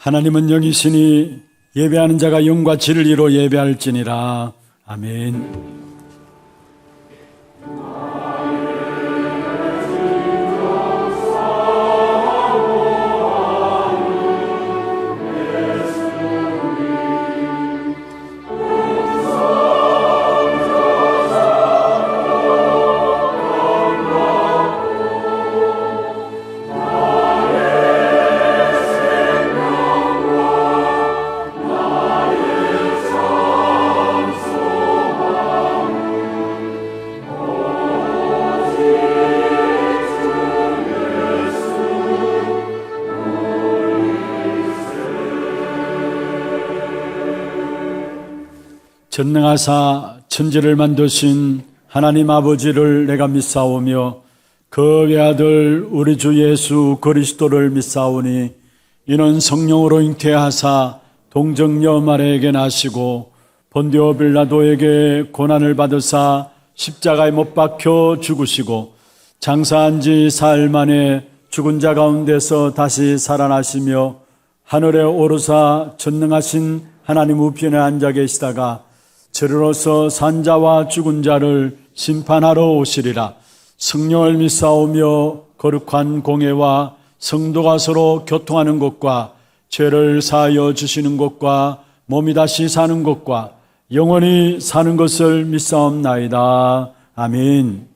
하나님은 영이시니 예배하는 자가 영과 진리로 예배할지니라. 아멘. 전능하사 천지를 만드신 하나님 아버지를 내가 믿사오며 그 외아들 우리 주 예수 그리스도를 믿사오니 이는 성령으로 잉태하사 동정녀 마리아에게 나시고 본디오 빌라도에게 고난을 받으사 십자가에 못 박혀 죽으시고 장사한 지 사흘 만에 죽은 자 가운데서 다시 살아나시며 하늘에 오르사 전능하신 하나님 우편에 앉아 계시다가 저리로서 산자와 죽은 자를 심판하러 오시리라. 성령을 믿사오며 거룩한 공회와 성도가 서로 교통하는 것과 죄를 사하여 주시는 것과 몸이 다시 사는 것과 영원히 사는 것을 믿사옵나이다. 아멘.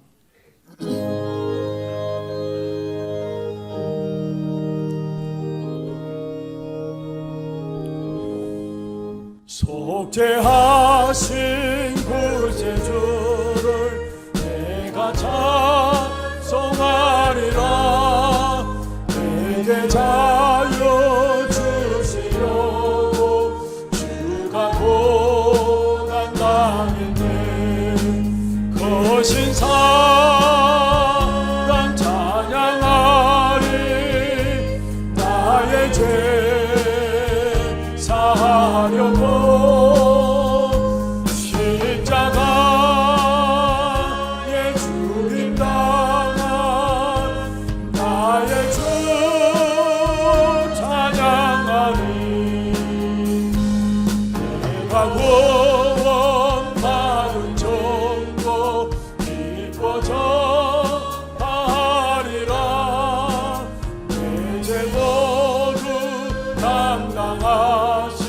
속죄하신 구세주를 내가 찬송하리라. 내게 자유 주시려고 주가 고난 당했네. 거신 사랑 찬양하리. 나의 죄 사하려고 구원받은 정도 기뻐져 하리라. 내 죄 모두 담당하신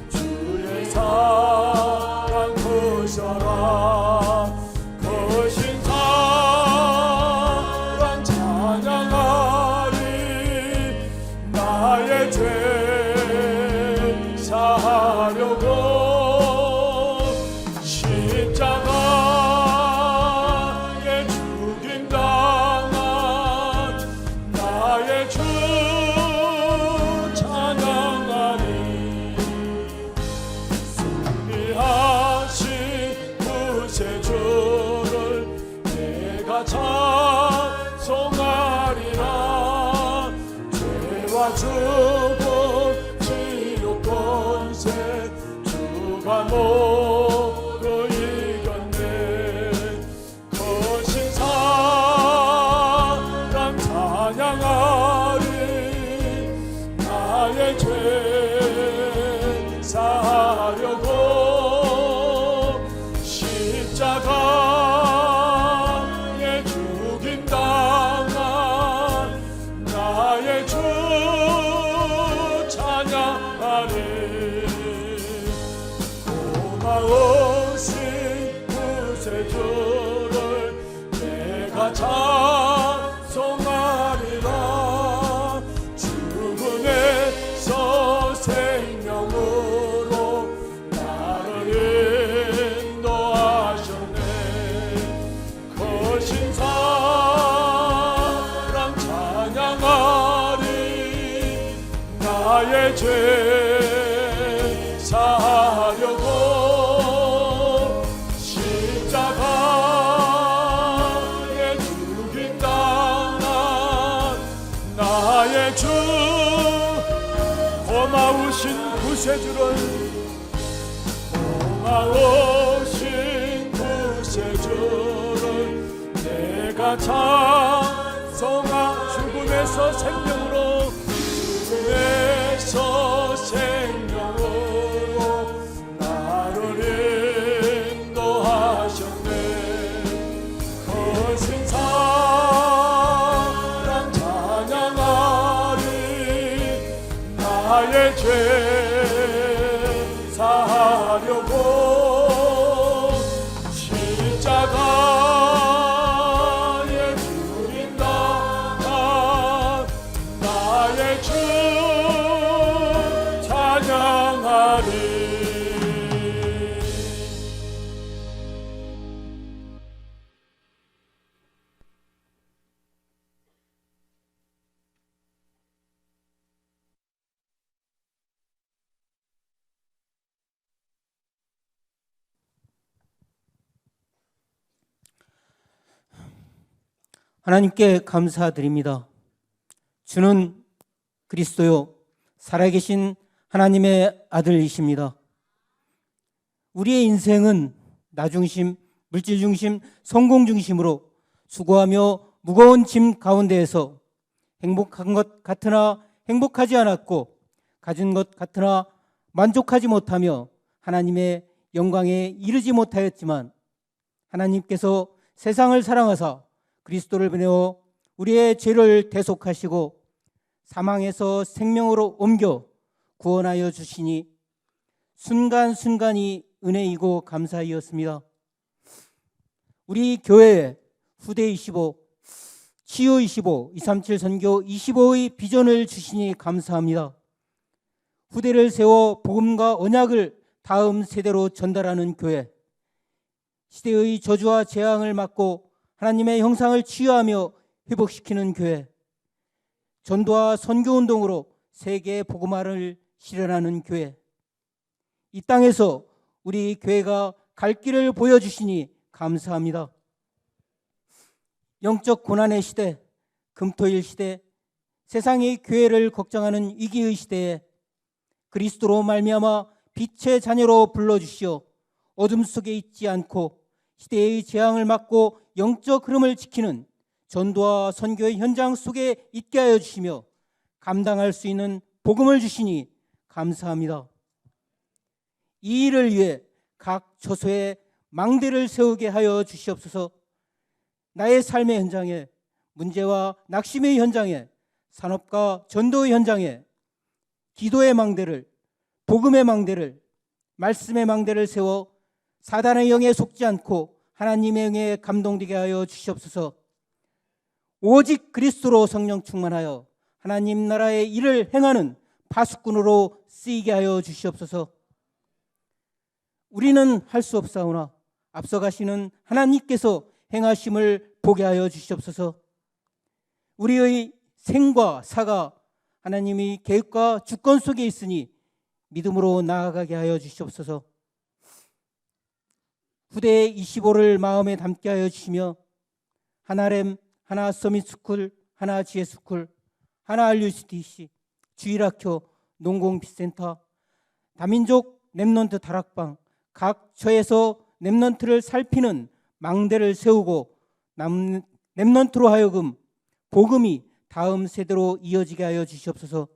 주의 사랑 크셔라. 크신 사랑 찬양하리. 나의 죄 사하려고 십자가에 죽임당한 나의 주 찬양하리. 승리하신 구세주를 내가 찬송하리라. 죄와 죽음 지옥 권세 주가 모두 이겼네. 거신 사랑 찬양하리. 나의 죄 사하려고 십자가에 죽임당한 나의 주 찬양하리. 고마우신 구세주를 내가 찬송하리라. 죽음에서 생명으로 나를 인도하셨네. 거신 사랑 찬양하리. 나의 죄 사하려고 십자가에 죽임당한 나의 주. 고마우신 구세주를 고마우신 구세주를 내가 찬송하. 죽음에서 생명으로 죽음에서 나의 죄 사하려고 십자가에 줄인 나의 주 찬양하리. 하나님께 감사드립니다. 주는 그리스도요 살아계신 하나님의 아들이십니다. 우리의 인생은 나 중심, 물질 중심, 성공 중심으로 수고하며 무거운 짐 가운데에서 행복한 것 같으나 행복하지 않았고 가진 것 같으나 만족하지 못하며 하나님의 영광에 이르지 못하였지만 하나님께서 세상을 사랑하사 그리스도를 보내어 우리의 죄를 대속하시고 사망에서 생명으로 옮겨 구원하여 주시니 순간순간이 은혜이고 감사이었습니다. 우리 교회에 후대 25, 치유 25, 237 선교 25의 비전을 주시니 감사합니다. 후대를 세워 복음과 언약을 다음 세대로 전달하는 교회, 시대의 저주와 재앙을 막고 하나님의 형상을 치유하며 회복시키는 교회, 전도와 선교운동으로 세계 복음화를 실현하는 교회, 이 땅에서 우리 교회가 갈 길을 보여주시니 감사합니다. 영적 고난의 시대, 금토일 시대, 세상의 교회를 걱정하는 위기의 시대에 그리스도로 말미암아 빛의 자녀로 불러주시어 어둠 속에 있지 않고 시대의 재앙을 막고 영적 흐름을 지키는 전도와 선교의 현장 속에 있게 하여 주시며 감당할 수 있는 복음을 주시니 감사합니다. 이 일을 위해 각 처소에 망대를 세우게 하여 주시옵소서. 나의 삶의 현장에, 문제와 낙심의 현장에, 산업과 전도의 현장에 기도의 망대를, 복음의 망대를, 말씀의 망대를 세워 사단의 영에 속지 않고 하나님의 영에 감동되게 하여 주시옵소서. 오직 그리스도로 성령 충만하여 하나님 나라의 일을 행하는 파수꾼으로 쓰이게 하여 주시옵소서. 우리는 할 수 없사오나 앞서가시는 하나님께서 행하심을 보게 하여 주시옵소서. 우리의 생과 사가 하나님의 계획과 주권 속에 있으니 믿음으로 나아가게 하여 주시옵소서. 후대 25를 마음에 담게 하여 주시며 하나렘, 하나 서밋스쿨, 하나 지혜스쿨, 하나 RUCDC, 주일학교, 농공빛센터, 다민족 랩넌트 다락방 각 처에서 랩넌트를 살피는 망대를 세우고 랩넌트로 하여금 복음이 다음 세대로 이어지게 하여 주시옵소서.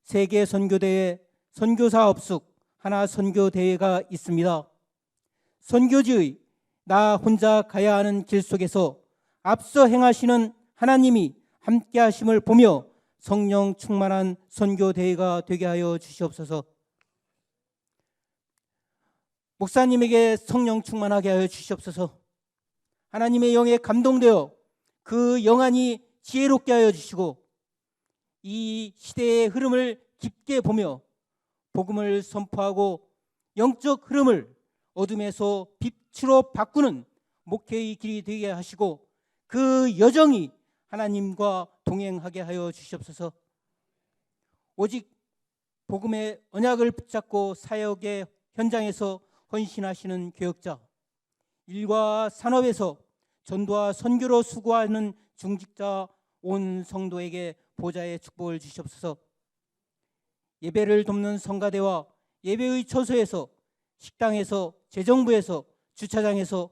세계 선교대회 선교사 업숙 하나 선교대회가 있습니다. 선교지의 나 혼자 가야 하는 길 속에서 앞서 행하시는 하나님이 함께 하심을 보며 성령 충만한 선교대회가 되게 하여 주시옵소서. 목사님에게 성령 충만하게 하여 주시옵소서. 하나님의 영에 감동되어 그 영안이 지혜롭게 하여 주시고 이 시대의 흐름을 깊게 보며 복음을 선포하고 영적 흐름을 어둠에서 빛으로 바꾸는 목회의 길이 되게 하시고 그 여정이 하나님과 동행하게 하여 주시옵소서. 오직 복음의 언약을 붙잡고 사역의 현장에서 헌신하시는 교역자, 일과 산업에서 전도와 선교로 수고하는 중직자 온 성도에게 보좌의 축복을 주시옵소서. 예배를 돕는 성가대와 예배의 처소에서, 식당에서, 재정부에서, 주차장에서,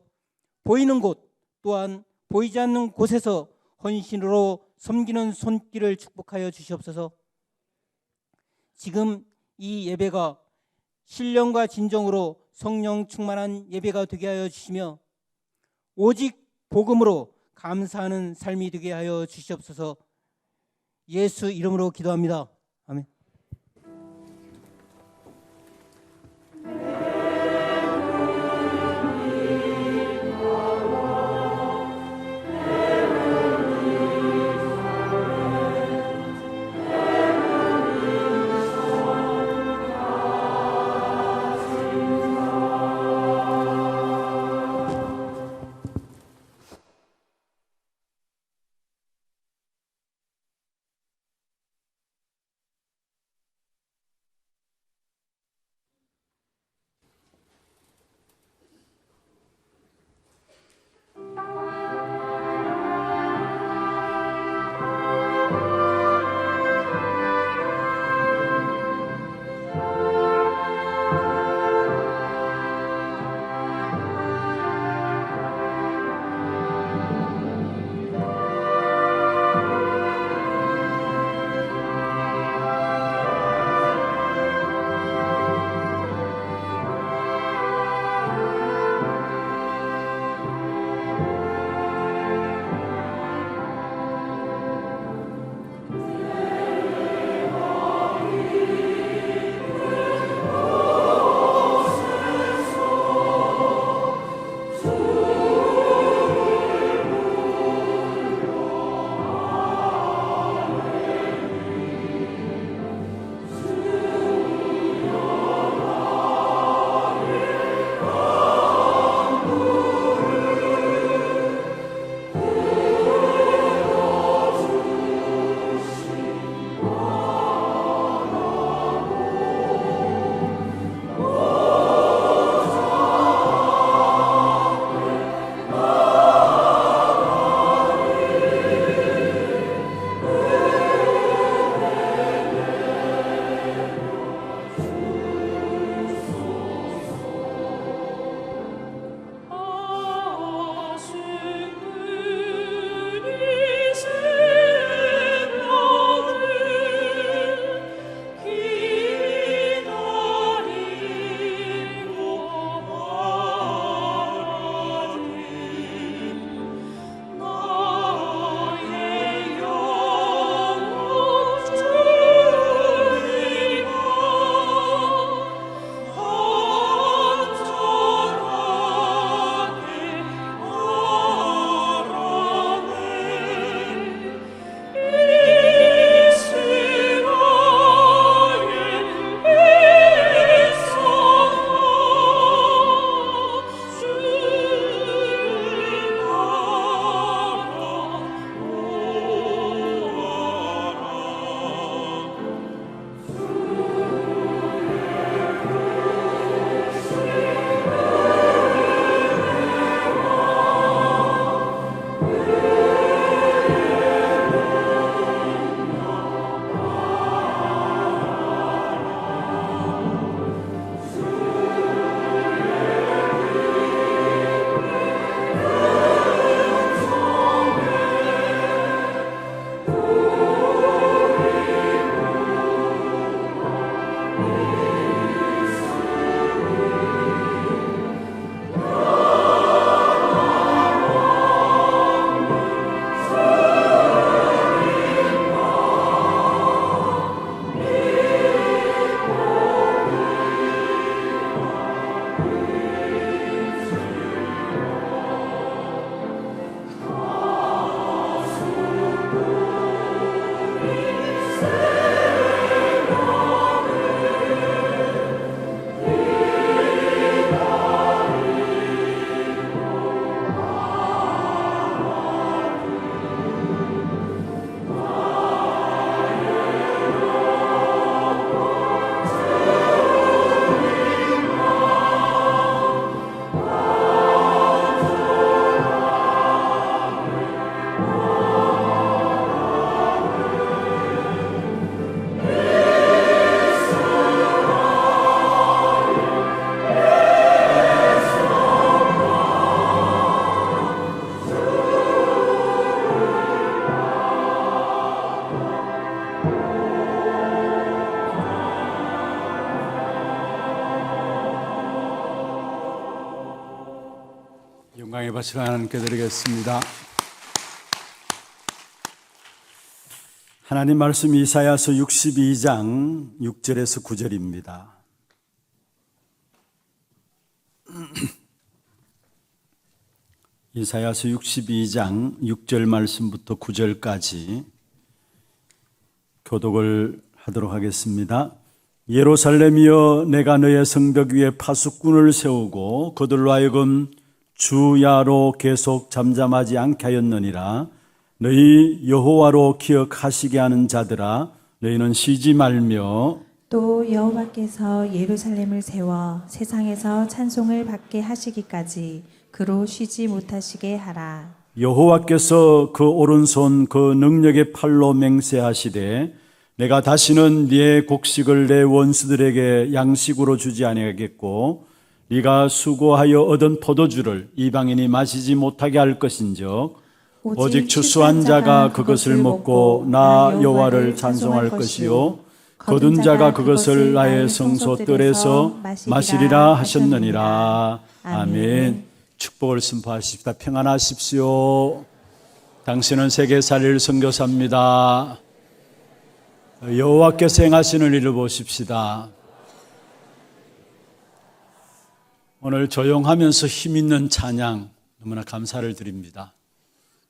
보이는 곳 또한 보이지 않는 곳에서 헌신으로 섬기는 손길을 축복하여 주시옵소서. 지금 이 예배가 신령과 진정으로 성령 충만한 예배가 되게 하여 주시며 오직 복음으로 감사하는 삶이 되게 하여 주시옵소서. 예수 이름으로 기도합니다. 아멘. 영광의 박수를 하나님께 드리겠습니다. 하나님 말씀 이사야서 62장 6절에서 9절입니다. 이사야서 62장 6절 말씀부터 9절까지 교독을 하도록 하겠습니다. 예루살렘이여, 내가 너의 성벽 위에 파수꾼을 세우고 그들로 하여금 주야로 계속 잠잠하지 않게 하였느니라. 너희 여호와로 기억하시게 하는 자들아, 너희는 쉬지 말며 또 여호와께서 예루살렘을 세워 세상에서 찬송을 받게 하시기까지 그로 쉬지 못하시게 하라. 여호와께서 그 오른손 그 능력의 팔로 맹세하시되, 내가 다시는 네 곡식을 내 원수들에게 양식으로 주지 아니하겠고 네가 수고하여 얻은 포도주를 이방인이 마시지 못하게 할 것인즉 오직 추수한 자가 그것을 먹고 나 여호와를 찬송할 것이요 거둔 자가 그것을 나의 성소뜰에서 마시리라 하셨느니라. 아멘. 축복을 선포하십시다. 평안하십시오. 당신은 세계 살릴 선교사입니다. 여호와께서 행하시는 일을 보십시다. 오늘 조용하면서 힘있는 찬양 너무나 감사를 드립니다.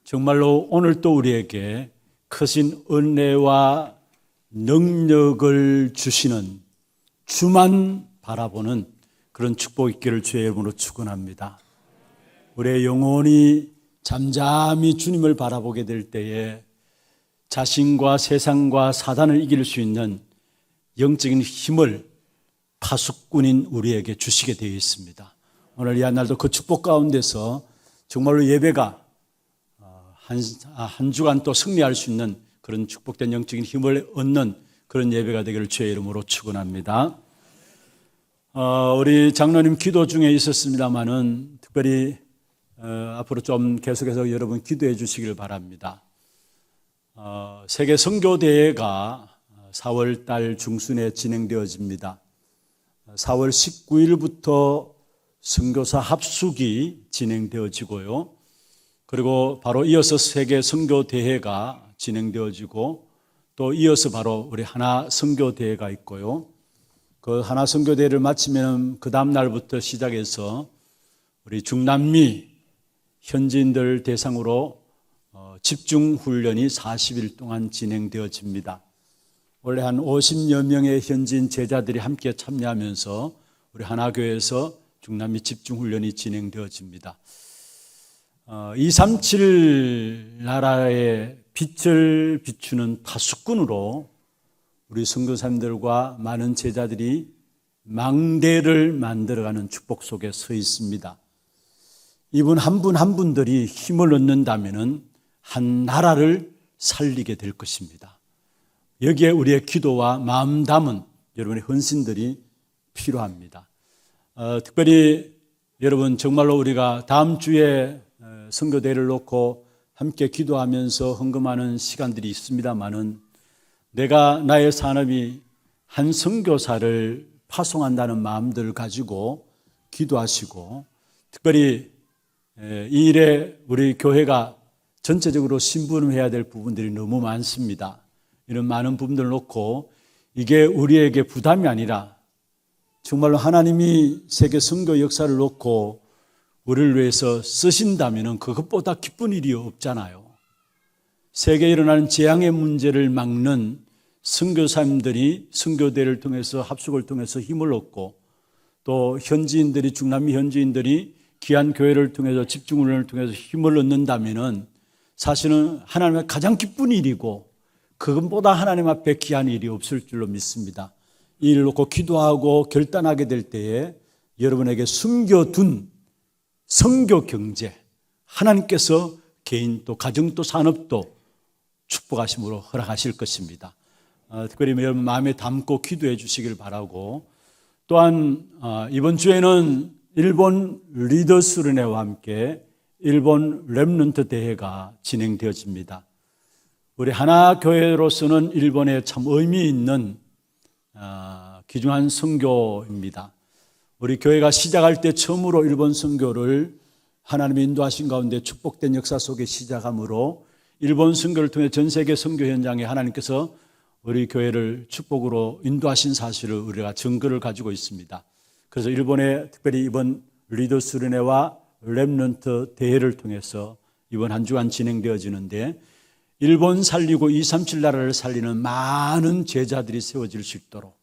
정말로 오늘 또 우리에게 크신 은혜와 능력을 주시는 주만 바라보는 그런 축복 있기를 주의 이름으로 축원합니다. 우리의 영혼이 잠잠히 주님을 바라보게 될 때에 자신과 세상과 사단을 이길 수 있는 영적인 힘을 파수꾼인 우리에게 주시게 되어 있습니다. 오늘 이 한날도 그 축복 가운데서 정말로 예배가 한 주간 또 승리할 수 있는 그런 축복된 영적인 힘을 얻는 그런 예배가 되기를 주의 이름으로 축원합니다. 우리 장로님 기도 중에 있었습니다마는 특별히 앞으로 좀 계속해서 여러분 기도해 주시길 바랍니다. 세계 선교대회가 4월 달 중순에 진행되어집니다. 4월 19일부터 선교사 합숙이 진행되어지고요. 그리고 바로 이어서 세계 선교대회가 진행되어지고 또 이어서 바로 우리 하나 선교대회가 있고요. 그 하나 선교대회를 마치면 그 다음 날부터 시작해서 우리 중남미 현지인들 대상으로 집중훈련이 40일 동안 진행되어집니다. 원래 한 50여 명의 현지인 제자들이 함께 참여하면서 우리 하나교회에서 중남미 집중훈련이 진행되어집니다. 237 나라의 빛을 비추는 파수꾼으로 우리 선교사님들과 많은 제자들이 망대를 만들어가는 축복 속에 서 있습니다. 이분 한 분 한 분들이 힘을 얻는다면 한 나라를 살리게 될 것입니다. 여기에 우리의 기도와 마음 담은 여러분의 헌신들이 필요합니다. 특별히 여러분 정말로 우리가 다음 주에 선교대회를 놓고 함께 기도하면서 헌금하는 시간들이 있습니다마는 내가 나의 산업이 한 선교사를 파송한다는 마음들을 가지고 기도하시고 특별히 이 일에 우리 교회가 전체적으로 심부름해야 될 부분들이 너무 많습니다. 이런 많은 부분들을 놓고 이게 우리에게 부담이 아니라 정말로 하나님이 세계 선교 역사를 놓고 우리를 위해서 쓰신다면 그것보다 기쁜 일이 없잖아요. 세계에 일어나는 재앙의 문제를 막는 선교사님들이 선교대회를 통해서 합숙을 통해서 힘을 얻고 또 현지인들이 중남미 현지인들이 귀한 교회를 통해서 집중훈련을 통해서 힘을 얻는다면 사실은 하나님의 가장 기쁜 일이고 그것보다 하나님 앞에 귀한 일이 없을 줄로 믿습니다. 이 일을 놓고 기도하고 결단하게 될 때에 여러분에게 숨겨둔 선교 경제 하나님께서 개인 또 가정 또 산업도 축복하심으로 허락하실 것입니다. 특별히 여러분 마음에 담고 기도해 주시길 바라고 또한 이번 주에는 일본 리더스른회와 함께 일본 렘넌트 대회가 진행되어집니다. 우리 하나교회로서는 일본에 참 의미 있는 귀중한 선교입니다. 우리 교회가 시작할 때 처음으로 일본 선교를 하나님의 인도하신 가운데 축복된 역사 속에 시작함으로 일본 선교를 통해 전 세계 선교 현장에 하나님께서 우리 교회를 축복으로 인도하신 사실을 우리가 증거를 가지고 있습니다. 그래서 일본에 특별히 이번 리더스 르네와 렘넌트 대회를 통해서 이번 한 주간 진행되어지는데 일본 살리고 237 나라를 살리는 많은 제자들이 세워질 수 있도록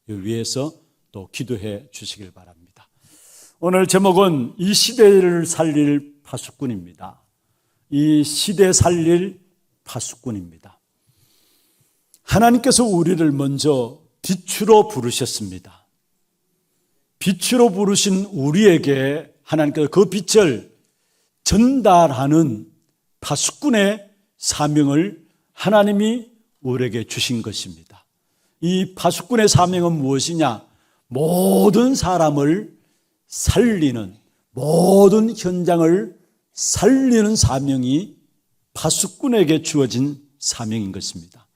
위해서 또 기도해 주시길 바랍니다. 오늘 제목은 이 시대를 살릴 파수꾼입니다. 이 시대 살릴 파수꾼입니다. 하나님께서 우리를 먼저 빛으로 부르셨습니다. 빛으로 부르신 우리에게 하나님께서 그 빛을 전달하는 파수꾼의 사명을 하나님이 우리에게 주신 것입니다. 이 파수꾼의 사명은 무엇이냐? 모든 사람을 살리는, 모든 현장을 살리는 사명이 파수꾼에게 주어진 사명인 것입니다.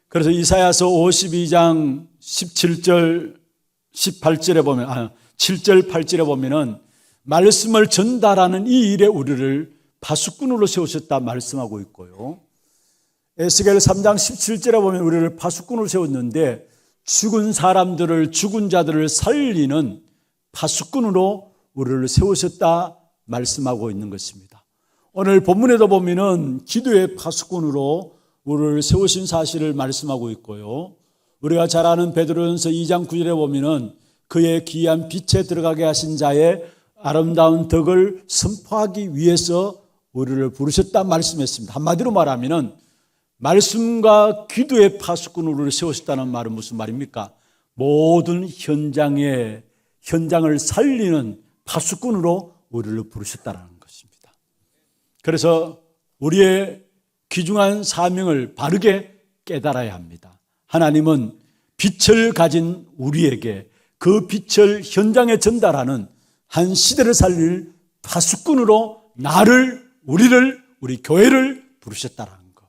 그래서 이사야서 52장 17절 18절에 보면 7절 8절에 보면은 말씀을 전달하는 이 일에 우리를 파수꾼으로 세우셨다 말씀하고 있고요. 에스겔 3장 17절에 보면 우리를 파수꾼으로 세웠는데 죽은 사람들을, 죽은 자들을 살리는 파수꾼으로 우리를 세우셨다 말씀하고 있는 것입니다. 오늘 본문에도 보면은 기도의 파수꾼으로 우리를 세우신 사실을 말씀하고 있고요. 우리가 잘 아는 베드로전서 2장 9절에 보면은 그의 귀한 빛에 들어가게 하신 자의 아름다운 덕을 선포하기 위해서 우리를 부르셨다 말씀했습니다. 한마디로 말하면은 말씀과 기도의 파수꾼으로 우리를 세우셨다는 말은 무슨 말입니까? 모든 현장을 살리는 파수꾼으로 우리를 부르셨다는 것입니다. 그래서 우리의 귀중한 사명을 바르게 깨달아야 합니다. 하나님은 빛을 가진 우리에게 그 빛을 현장에 전달하는 한 시대를 살릴 파수꾼으로 나를, 우리를, 우리 교회를 부르셨다는 것.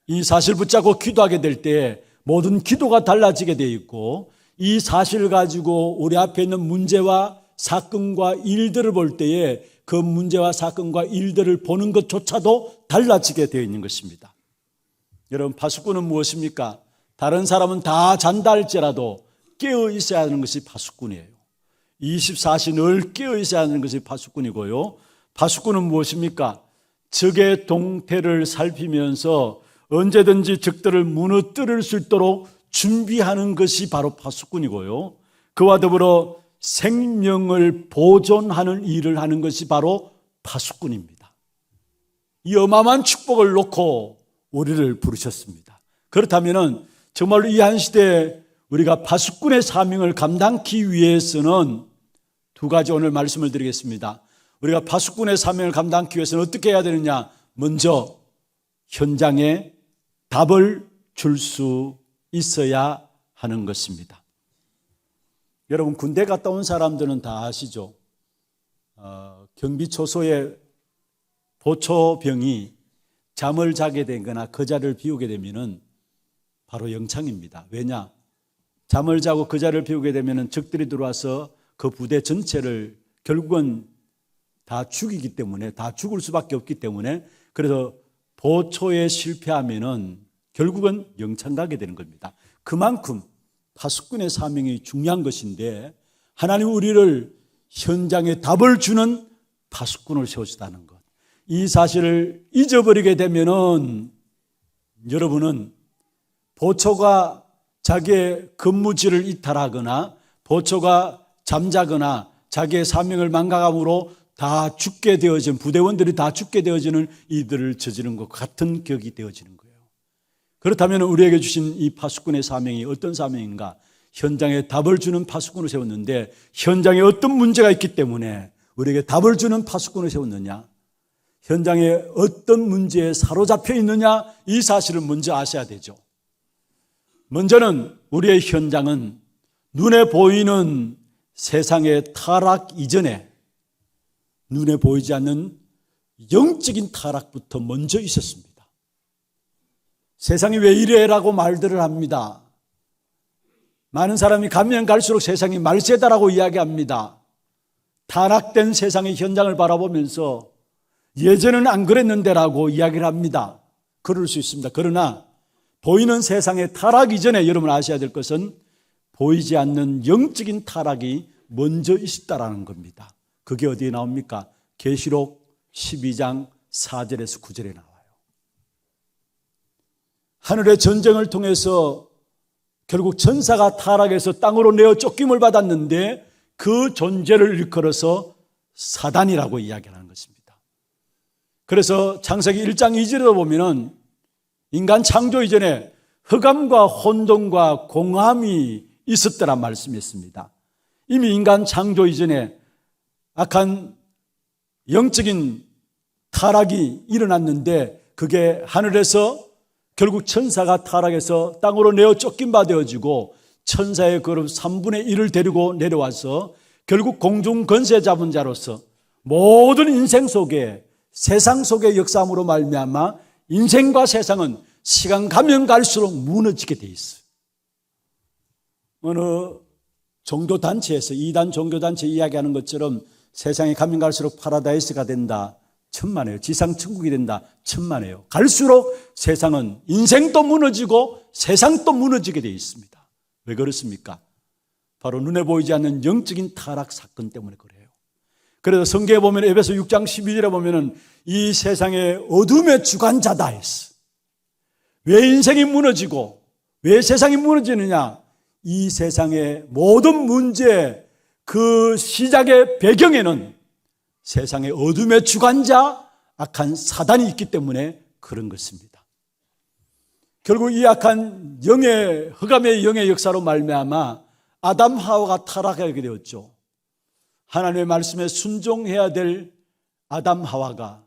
이 사실 붙잡고 기도하게 될 때 모든 기도가 달라지게 되어 있고 이 사실을 가지고 우리 앞에 있는 문제와 사건과 일들을 볼 때에 그 문제와 사건과 일들을 보는 것조차도 달라지게 되어 있는 것입니다. 여러분, 파수꾼은 무엇입니까? 다른 사람은 다 잔다 할지라도 깨어 있어야 하는 것이 파수꾼이에요. 24시 늘 깨어 있어야 하는 것이 파수꾼이고요. 파수꾼은 무엇입니까? 적의 동태를 살피면서 언제든지 적들을 무너뜨릴 수 있도록 준비하는 것이 바로 파수꾼이고요. 그와 더불어 생명을 보존하는 일을 하는 것이 바로 파수꾼입니다. 이 어마어마한 축복을 놓고 우리를 부르셨습니다. 그렇다면 정말로 이 한 시대에 우리가 파수꾼의 사명을 감당하기 위해서는 두 가지 오늘 말씀을 드리겠습니다. 우리가 파수꾼의 사명을 감당하기 위해서는 어떻게 해야 되느냐? 먼저 현장에 답을 줄 수 있어야 하는 것입니다. 여러분, 군대 갔다 온 사람들은 다 아시죠? 경비 초소의 보초병이 잠을 자게 되거나 그 자리를 비우게 되면은 바로 영창입니다. 왜냐? 잠을 자고 그 자리를 비우게 되면은 적들이 들어와서 그 부대 전체를 결국은 다 죽이기 때문에, 다 죽을 수밖에 없기 때문에, 그래서 보초에 실패하면은 결국은 영창 가게 되는 겁니다. 그만큼 파수꾼의 사명이 중요한 것인데 하나님 우리를 현장에 답을 주는 파수꾼을 세우셨다는 것. 이 사실을 잊어버리게 되면은 여러분은 보초가 자기의 근무지를 이탈하거나 보초가 잠자거나 자기의 사명을 망각함으로 다 죽게 되어진, 부대원들이 다 죽게 되어지는 이들을 저지른 것 같은 격이 되어지는 거예요. 그렇다면 우리에게 주신 이 파수꾼의 사명이 어떤 사명인가? 현장에 답을 주는 파수꾼을 세웠는데 현장에 어떤 문제가 있기 때문에 우리에게 답을 주는 파수꾼을 세웠느냐? 현장에 어떤 문제에 사로잡혀 있느냐? 이 사실을 먼저 아셔야 되죠. 먼저는 우리의 현장은 눈에 보이는 세상의 타락 이전에 눈에 보이지 않는 영적인 타락부터 먼저 있었습니다. 세상이 왜 이래라고 말들을 합니다. 많은 사람이 가면 갈수록 세상이 말세다라고 이야기합니다. 타락된 세상의 현장을 바라보면서 예전에는 안 그랬는데라고 이야기를 합니다. 그럴 수 있습니다. 그러나 보이는 세상의 타락 이전에 여러분 아셔야 될 것은 보이지 않는 영적인 타락이 먼저 있었다라는 겁니다. 그게 어디에 나옵니까? 계시록 12장 4절에서 9절에 나와요. 하늘의 전쟁을 통해서 결국 천사가 타락해서 땅으로 내어 쫓김을 받았는데 그 존재를 일컬어서 사단이라고 이야기하는 것입니다. 그래서 창세기 1장 2절에 보면은 인간 창조 이전에 흑암과 혼돈과 공함이 있었더란 말씀이 있습니다. 이미 인간 창조 이전에 악한 영적인 타락이 일어났는데 그게 하늘에서 결국 천사가 타락해서 땅으로 내어 쫓긴 바 되어지고 천사의 그룹 3분의 1을 데리고 내려와서 결국 공중 권세 잡은 자로서 모든 인생 속에 세상 속의 역사함으로 말미암아 인생과 세상은 시간 가면 갈수록 무너지게 돼 있어요. 어느 종교단체에서 이단 종교단체 이야기하는 것처럼 세상에 가면 갈수록 파라다이스가 된다. 천만에요. 지상 천국이 된다. 천만에요. 갈수록 세상은 인생도 무너지고 세상도 무너지게 되어 있습니다. 왜 그렇습니까? 바로 눈에 보이지 않는 영적인 타락 사건 때문에 그래요. 그래서 성경에 보면 에베소 6장 12절에 보면은 이 세상의 어둠의 주관자다 했어. 왜 인생이 무너지고 왜 세상이 무너지느냐? 이 세상의 모든 문제 그 시작의 배경에는 세상의 어둠의 주관자 악한 사단이 있기 때문에 그런 것입니다. 결국 이 악한 영의 흑암의 영의 역사로 말미암아 아담 하와가 타락하게 되었죠. 하나님의 말씀에 순종해야 될 아담 하와가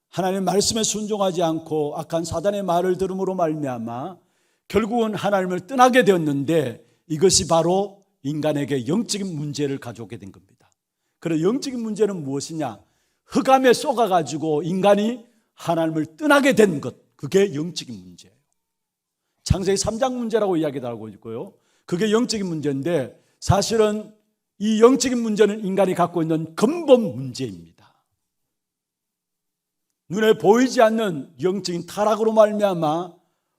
하나님의 말씀에 순종하지 않고 악한 사단의 말을 들음으로 말미암아 결국은 하나님을 떠나게 되었는데 이것이 바로 인간에게 영적인 문제를 가져오게 된 겁니다. 그래서 영적인 문제는 무엇이냐? 흑암에 쏘가가지고 인간이 하나님을 떠나게 된 것, 그게 영적인 문제예요. 창세기 3장 문제라고 이야기하고 있고요. 그게 영적인 문제인데 사실은 이 영적인 문제는 인간이 갖고 있는 근본 문제입니다. 눈에 보이지 않는 영적인 타락으로 말미암아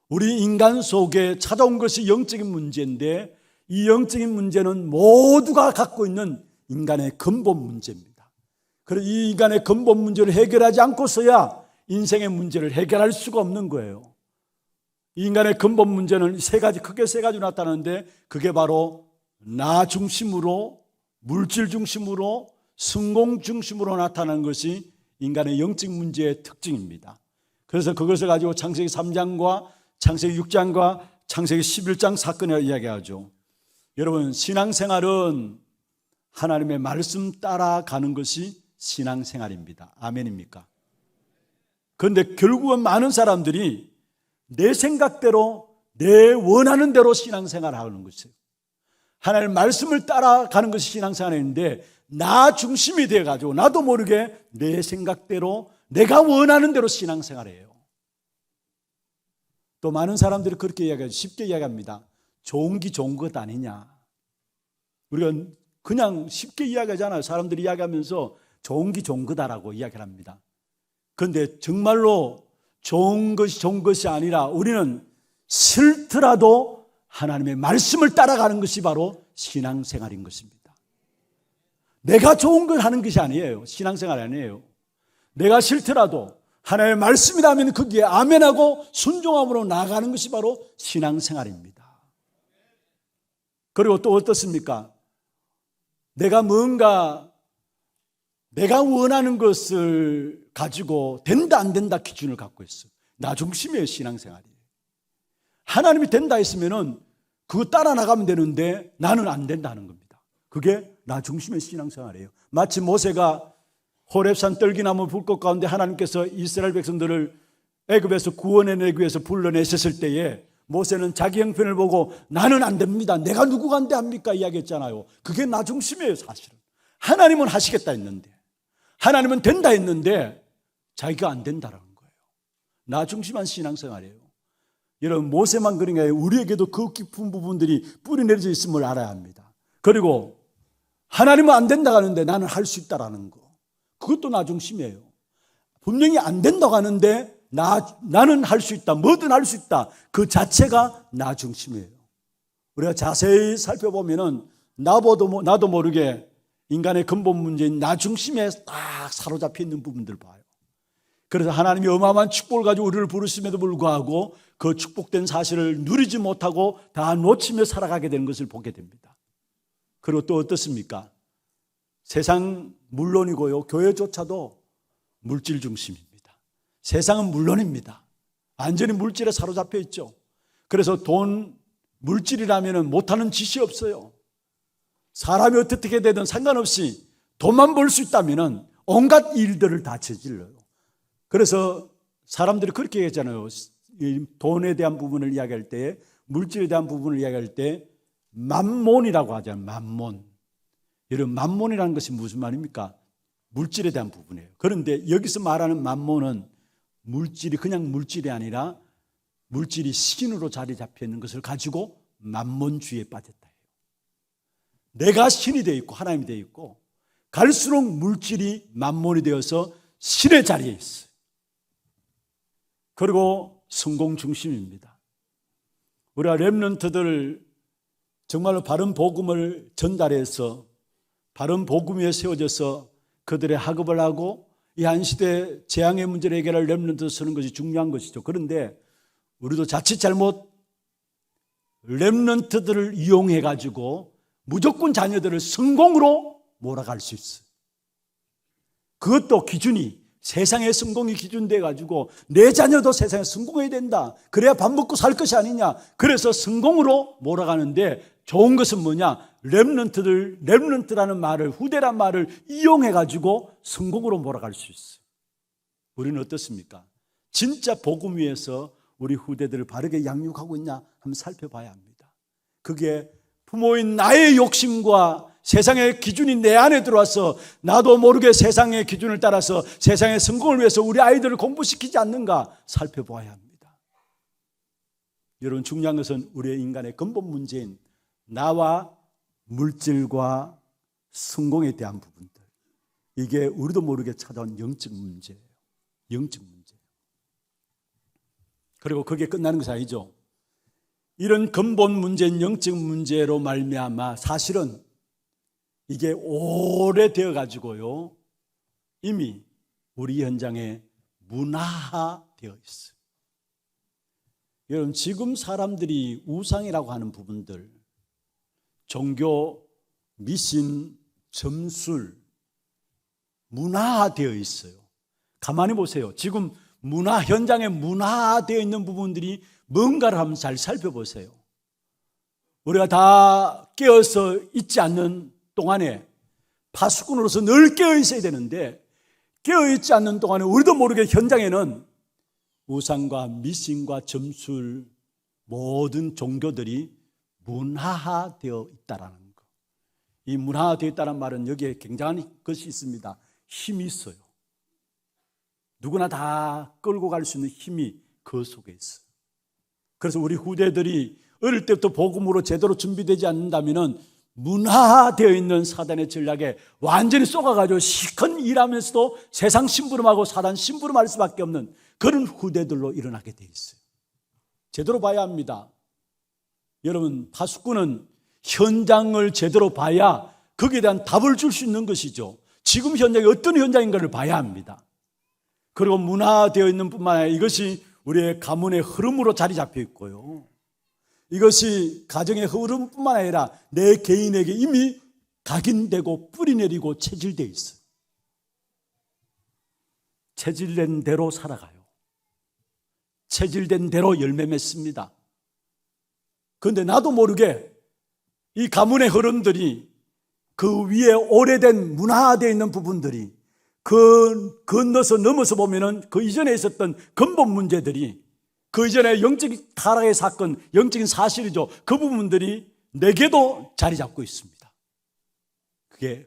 우리 인간 속에 찾아온 것이 영적인 문제인데 이 영적인 문제는 모두가 갖고 있는 인간의 근본 문제입니다. 그래서 이 인간의 근본 문제를 해결하지 않고서야 인생의 문제를 해결할 수가 없는 거예요. 이 인간의 근본 문제는 크게 세 가지로 나타나는데 그게 바로 나 중심으로, 물질 중심으로, 성공 중심으로 나타나는 것이 인간의 영적 문제의 특징입니다. 그래서 그것을 가지고 창세기 3장과 창세기 6장과 창세기 11장 사건을 이야기하죠. 여러분, 신앙생활은 하나님의 말씀 따라가는 것이 신앙생활입니다. 아멘입니까? 그런데 결국은 많은 사람들이 내 생각대로 내 원하는 대로 신앙생활을 하는 것이에요. 하나님의 말씀을 따라가는 것이 신앙생활인데 나 중심이 되어가지고 나도 모르게 내 생각대로 내가 원하는 대로 신앙생활을 해요. 또 많은 사람들이 그렇게 이야기하죠. 쉽게 이야기합니다. 좋은 게 좋은 것 아니냐. 우리가 그냥 쉽게 이야기하잖아요. 사람들이 이야기하면서 좋은 게 좋은 거다라고 이야기를 합니다. 그런데 정말로 좋은 것이 아니라 우리는 싫더라도 하나님의 말씀을 따라가는 것이 바로 신앙생활인 것입니다. 내가 좋은 걸 하는 것이 아니에요. 신앙생활 아니에요. 내가 싫더라도 하나님의 말씀이라면 거기에 아멘하고 순종함으로 나아가는 것이 바로 신앙생활입니다. 그리고 또 어떻습니까? 내가 원하는 것을 가지고 된다 안 된다 기준을 갖고 있어요. 나 중심이에요. 신앙생활이. 하나님이 된다 했으면은 그거 따라 나가면 되는데 나는 안 된다 하는 겁니다. 그게 나 중심의 신앙생활이에요. 마치 모세가 호렙산 떨기나무 불꽃 가운데 하나님께서 이스라엘 백성들을 애굽에서 구원해내기 위해서 불러내셨을 때에 모세는 자기 형편을 보고 나는 안 됩니다. 내가 누구가 안 돼 합니까? 이야기했잖아요. 그게 나 중심이에요. 사실은. 하나님은 하시겠다 했는데 하나님은 된다 했는데 자기가 안 된다라는 거예요. 나 중심한 신앙생활이에요. 여러분, 모세만 그런 게 아니라 우리에게도 그 깊은 부분들이 뿌리내려져 있음을 알아야 합니다. 그리고 하나님은 안 된다고 하는데 나는 할 수 있다라는 거. 그것도 나 중심이에요. 분명히 안 된다고 하는데 나는 할 수 있다. 뭐든 할 수 있다. 그 자체가 나 중심이에요. 우리가 자세히 살펴보면은 나도 모르게 인간의 근본 문제인 나 중심에 딱 사로잡혀 있는 부분들 봐요. 그래서 하나님이 어마어마한 축복을 가지고 우리를 부르심에도 불구하고 그 축복된 사실을 누리지 못하고 다 놓치며 살아가게 되는 것을 보게 됩니다. 그리고 또 어떻습니까? 세상 물론이고요, 교회조차도 물질 중심입니다. 세상은 물론입니다. 완전히 물질에 사로잡혀 있죠. 그래서 물질이라면 못하는 짓이 없어요. 사람이 어떻게 되든 상관없이 돈만 벌 수 있다면 온갖 일들을 다 저질러요. 그래서 사람들이 그렇게 얘기하잖아요. 돈에 대한 부분을 이야기할 때, 물질에 대한 부분을 이야기할 때 만몬이라고 하잖아요. 만몬. 여러분, 만몬이라는 것이 무슨 말입니까? 물질에 대한 부분이에요. 그런데 여기서 말하는 만몬은 물질이 그냥 물질이 아니라 물질이 신으로 자리 잡혀 있는 것을 가지고 만몬주의에 빠졌다. 내가 신이 되어 있고 하나님이 되어 있고 갈수록 물질이 만몬이 되어서 신의 자리에 있어요. 그리고 성공 중심입니다. 우리가 렘넌트들 정말로 바른 복음을 전달해서 바른 복음 위에 세워져서 그들의 학업을 하고 이 한 시대 재앙의 문제를 해결할 렘넌트 쓰는 것이 중요한 것이죠. 그런데 우리도 자칫 잘못 렘넌트들을 이용해 가지고 무조건 자녀들을 성공으로 몰아갈 수 있어요. 그것도 기준이 세상의 성공이 기준돼 가지고 내 자녀도 세상에 성공해야 된다. 그래야 밥 먹고 살 것이 아니냐. 그래서 성공으로 몰아가는데 좋은 것은 뭐냐? 렘넌트라는 말을, 후대란 말을 이용해 가지고 성공으로 몰아갈 수 있어요. 우리는 어떻습니까? 진짜 복음 위에서 우리 후대들을 바르게 양육하고 있냐 한번 살펴봐야 합니다. 그게 부모인 나의 욕심과 세상의 기준이 내 안에 들어와서 나도 모르게 세상의 기준을 따라서 세상의 성공을 위해서 우리 아이들을 공부시키지 않는가 살펴봐야 합니다. 여러분, 중요한 것은 우리의 인간의 근본 문제인 나와 물질과 성공에 대한 부분들, 이게 우리도 모르게 찾아온 영적 문제예요. 영적 문제. 그리고 그게 끝나는 것이 아니죠. 이런 근본 문제인 영적 문제로 말미암아 사실은 이게 오래되어 가지고요 이미 우리 현장에 문화화되어 있어요. 여러분, 지금 사람들이 우상이라고 하는 부분들, 종교, 미신, 점술, 문화화되어 있어요. 가만히 보세요. 지금 현장에 문화화되어 있는 부분들이 뭔가를 한번 잘 살펴보세요. 우리가 다 깨어서 있지 않는 동안에 파수꾼으로서 늘 깨어 있어야 되는데 깨어 있지 않는 동안에 우리도 모르게 현장에는 우상과 미신과 점술, 모든 종교들이 문화화되어 있다라는 거. 이 문화화되어 있다는 말은 여기에 굉장한 것이 있습니다. 힘이 있어요. 누구나 다 끌고 갈 수 있는 힘이 그 속에 있어요. 그래서 우리 후대들이 어릴 때부터 복음으로 제대로 준비되지 않는다면 문화화되어 있는 사단의 전략에 완전히 쏘가가지고 시큰 일하면서도 세상 심부름하고 사단 심부름할 수밖에 없는 그런 후대들로 일어나게 돼 있어요. 제대로 봐야 합니다. 여러분, 파수꾼은 현장을 제대로 봐야 거기에 대한 답을 줄 수 있는 것이죠. 지금 현장이 어떤 현장인가를 봐야 합니다. 그리고 문화되어 있는 뿐만 아니라 이것이 우리의 가문의 흐름으로 자리 잡혀 있고요. 이것이 가정의 흐름뿐만 아니라 내 개인에게 이미 각인되고 뿌리내리고 체질되어 있어요. 체질된 대로 살아가요. 체질된 대로 열매 맺습니다. 그런데 나도 모르게 이 가문의 흐름들이 그 위에 오래된 문화화되어 있는 부분들이 건너서 넘어서 보면은 그 이전에 있었던 근본 문제들이 그 이전에 영적인 타락의 사건, 영적인 사실이죠. 그 부분들이 내게도 자리 잡고 있습니다.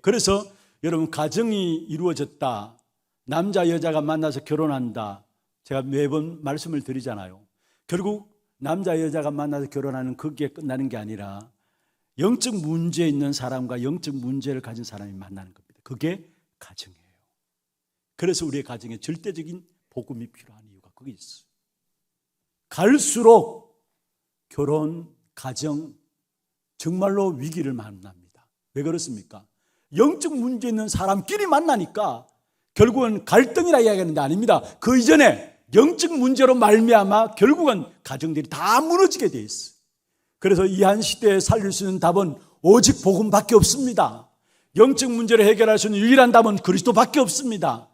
그래서 여러분, 가정이 이루어졌다, 남자 여자가 만나서 결혼한다, 제가 매번 말씀을 드리잖아요. 결국 남자 여자가 만나서 결혼하는 그게 끝나는 게 아니라 영적 문제 있는 사람과 영적 문제를 가진 사람이 만나는 겁니다. 그게 가정이에요. 그래서 우리의 가정에 절대적인 복음이 필요한 이유가 거기 있어요. 갈수록 결혼, 가정 정말로 위기를 만납니다. 왜 그렇습니까? 영적 문제 있는 사람끼리 만나니까 결국은 갈등이라 이야기하는 게 아닙니다. 그 이전에 영적 문제로 말미암아 결국은 가정들이 다 무너지게 돼 있어요. 그래서 이 한 시대에 살릴 수 있는 답은 오직 복음밖에 없습니다. 영적 문제를 해결할 수 있는 유일한 답은 그리스도밖에 없습니다.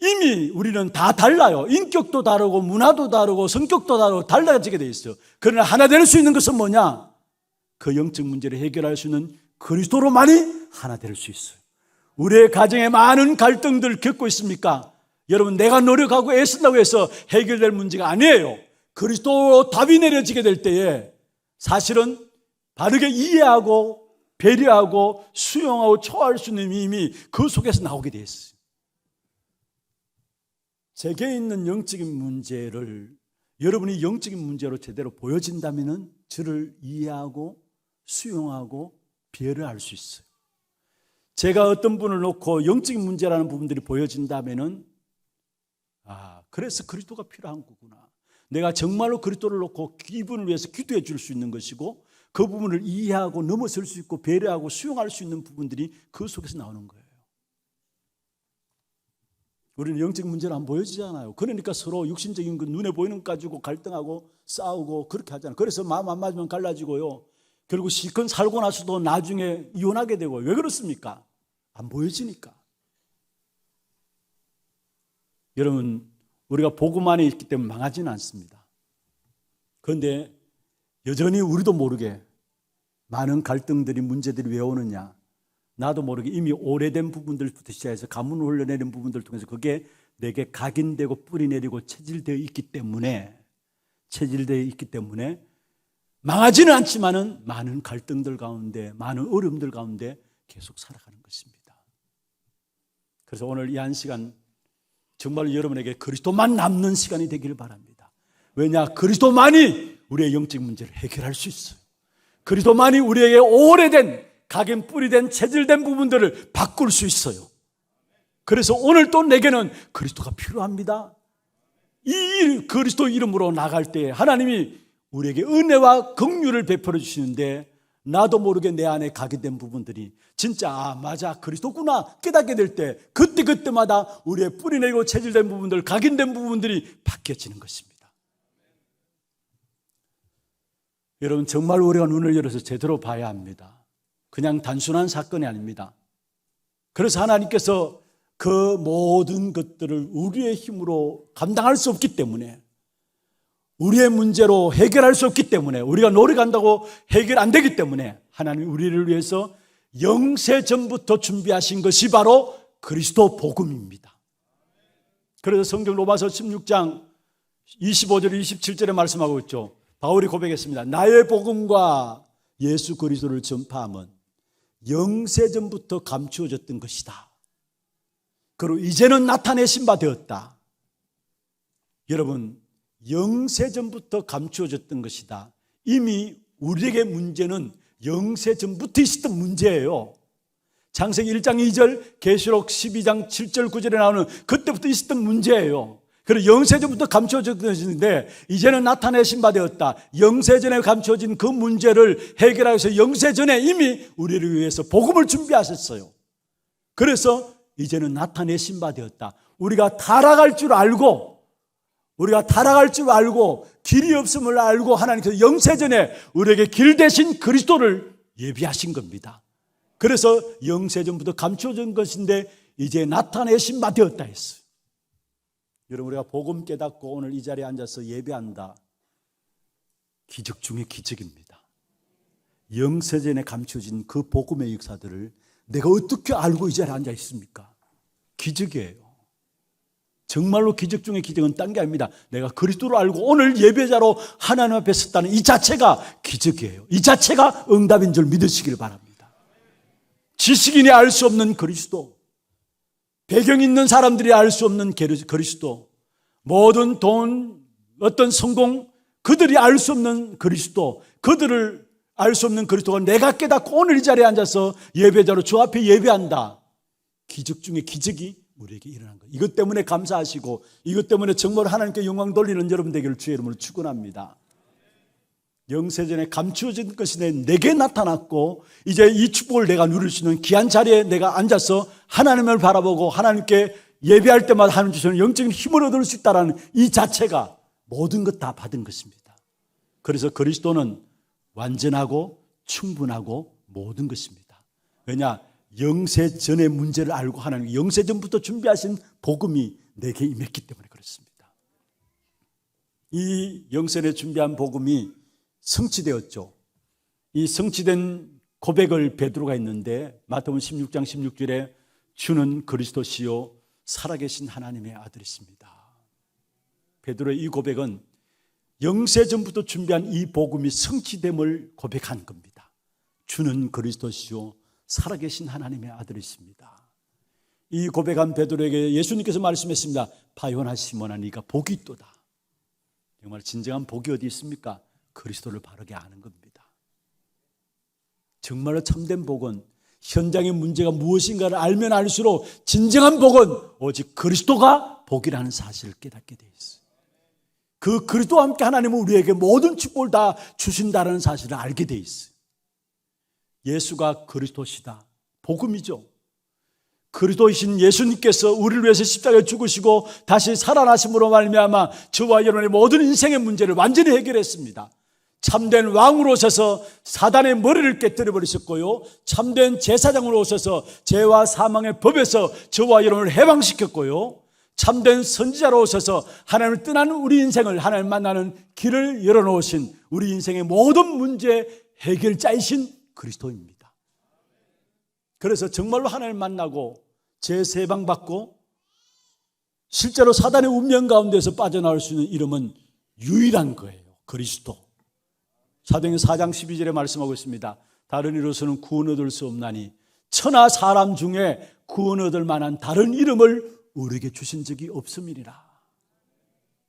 이미 우리는 다 달라요. 인격도 다르고 문화도 다르고 성격도 다르고 달라지게 돼 있어요. 그러나 하나 될 수 있는 것은 뭐냐? 그 영적 문제를 해결할 수 있는 그리스도로만이 하나 될 수 있어요. 우리의 가정에 많은 갈등들을 겪고 있습니까? 여러분, 내가 노력하고 애쓴다고 해서 해결될 문제가 아니에요. 그리스도로 답이 내려지게 될 때에 사실은 바르게 이해하고 배려하고 수용하고 초월할 수 있는 힘이 그 속에서 나오게 돼 있어요. 제게 있는 영적인 문제를 여러분이 영적인 문제로 제대로 보여진다면 저를 이해하고 수용하고 배려할 수 있어요. 제가 어떤 분을 놓고 영적인 문제라는 부분들이 보여진다면 그래서 그리스도가 필요한 거구나. 내가 정말로 그리스도를 놓고 이분을 위해서 기도해 줄 수 있는 것이고 그 부분을 이해하고 넘어설 수 있고 배려하고 수용할 수 있는 부분들이 그 속에서 나오는 거예요. 우리는 영적인 문제를 안 보여지잖아요. 그러니까 서로 육신적인 그 눈에 보이는 것 가지고 갈등하고 싸우고 그렇게 하잖아요. 그래서 마음 안 맞으면 갈라지고요. 결국 실컷 살고 나서도 나중에 이혼하게 되고. 왜 그렇습니까? 안 보여지니까. 여러분, 우리가 복음 안에 있기 때문에 망하지는 않습니다. 그런데 여전히 우리도 모르게 많은 갈등들이 문제들이 왜 오느냐, 나도 모르게 이미 오래된 부분들부터 시작해서 가문을 흘러내린 부분들을 통해서 그게 내게 각인되고 뿌리내리고 체질되어 있기 때문에 망하지는 않지만은 많은 갈등들 가운데, 많은 어려움들 가운데 계속 살아가는 것입니다. 그래서 오늘 이 한 시간 정말 여러분에게 그리스도만 남는 시간이 되기를 바랍니다. 왜냐? 그리스도만이 우리의 영적 문제를 해결할 수 있어요. 그리스도만이 우리에게 오래된 각인 뿌리된 체질된 부분들을 바꿀 수 있어요. 그래서 오늘 또 내게는 그리스도가 필요합니다. 이 그리스도 이름으로 나갈 때 하나님이 우리에게 은혜와 긍휼을 베풀어 주시는데 나도 모르게 내 안에 각인된 부분들이 진짜 맞아 그리스도구나 깨닫게 될 때 그때마다 우리의 뿌리내고 체질된 부분들, 각인된 부분들이 바뀌어지는 것입니다. 여러분, 정말 우리가 눈을 열어서 제대로 봐야 합니다. 그냥 단순한 사건이 아닙니다. 그래서 하나님께서 그 모든 것들을 우리의 힘으로 감당할 수 없기 때문에, 우리의 문제로 해결할 수 없기 때문에, 우리가 노력한다고 해결 안 되기 때문에 하나님이 우리를 위해서 영세전부터 준비하신 것이 바로 그리스도 복음입니다. 그래서 성경 로마서 16장 25절 27절에 말씀하고 있죠. 바울이 고백했습니다. 나의 복음과 예수 그리스도를 전파함은 영세전부터 감추어졌던 것이다. 그리고 이제는 나타내신 바 되었다. 여러분, 영세전부터 감추어졌던 것이다. 이미 우리에게 문제는 영세전부터 있었던 문제예요. 창세기 1장 2절, 계시록 12장 7절 9절에 나오는 그때부터 있었던 문제예요. 그리고 영세전부터 감추어졌던 것인데 이제는 나타내신 바 되었다. 영세전에 감추어진 그 문제를 해결하기 위해서 영세전에 이미 우리를 위해서 복음을 준비하셨어요. 그래서 이제는 나타내신 바 되었다. 우리가 타락할 줄 알고 길이 없음을 알고 하나님께서 영세전에 우리에게 길 대신 그리스도를 예비하신 겁니다. 그래서 영세전부터 감추어진 것인데 이제 나타내신 바 되었다 했어요. 여러분, 우리가 복음 깨닫고 오늘 이 자리에 앉아서 예배한다. 기적 중에 기적입니다. 영세전에 감추어진 그 복음의 역사들을 내가 어떻게 알고 이 자리에 앉아 있습니까? 기적이에요. 정말로 기적 중에 기적은 딴 게 아닙니다. 내가 그리스도를 알고 오늘 예배자로 하나님 앞에 섰다는 이 자체가 기적이에요. 이 자체가 응답인 줄 믿으시길 바랍니다. 지식인이 알 수 없는 그리스도, 배경 있는 사람들이 알 수 없는 그리스도, 모든 돈, 어떤 성공, 그들이 알 수 없는 그리스도, 그들을 알 수 없는 그리스도가 내가 깨닫고 오늘 이 자리에 앉아서 예배자로 주 앞에 예배한다. 기적 중에 기적이 우리에게 일어난 거예요. 이것 때문에 감사하시고 이것 때문에 정말 하나님께 영광 돌리는 여러분 되기를 주의 이름으로 축원합니다. 영세전에 감추어진 것이 내게 나타났고 이제 이 축복을 내가 누릴 수 있는 귀한 자리에 내가 앉아서 하나님을 바라보고 하나님께 예배할 때마다 하나님 주시는 영적인 힘을 얻을 수 있다는 이 자체가 모든 것 다 받은 것입니다. 그래서 그리스도는 완전하고 충분하고 모든 것입니다. 왜냐? 영세전의 문제를 알고 하나님 영세전부터 준비하신 복음이 내게 임했기 때문에 그렇습니다. 이 영세전에 준비한 복음이 성취되었죠. 이 성취된 고백을 베드로가 했는데 마태복음 16장 16절에 주는 그리스도시요 살아계신 하나님의 아들이십니다. 베드로의 이 고백은 영세전부터 준비한 이 복음이 성취됨을 고백한 겁니다. 주는 그리스도시요 살아계신 하나님의 아들이십니다. 이 고백한 베드로에게 예수님께서 말씀했습니다. 바요나 시몬아 네가 복이 있도다. 정말 진정한 복이 어디 있습니까? 그리스도를 바르게 아는 겁니다. 정말로 참된 복은 현장의 문제가 무엇인가를 알면 알수록 진정한 복은 오직 그리스도가 복이라는 사실을 깨닫게 되어 있어요. 그 그리스도와 함께 하나님은 우리에게 모든 축복을 다 주신다는 사실을 알게 되어 있어요. 예수가 그리스도시다. 복음이죠. 그리스도이신 예수님께서 우리를 위해서 십자가에 죽으시고 다시 살아나심으로 말미암아 저와 여러분의 모든 인생의 문제를 완전히 해결했습니다. 참된 왕으로 오셔서 사단의 머리를 깨뜨려 버리셨고요, 참된 제사장으로 오셔서 죄와 사망의 법에서 저와 여러분을 해방시켰고요, 참된 선지자로 오셔서 하나님을 떠나는 우리 인생을 하나님 만나는 길을 열어놓으신 우리 인생의 모든 문제 해결자이신 그리스도입니다. 그래서 정말로 하나님을 만나고 죄세방받고 실제로 사단의 운명 가운데서 빠져나올 수 있는 이름은 유일한 거예요. 그리스도. 사도행전 4장 12절에 말씀하고 있습니다. 다른 이로서는 구원 얻을 수 없나니 천하 사람 중에 구원 얻을 만한 다른 이름을 우리에게 주신 적이 없음이니라.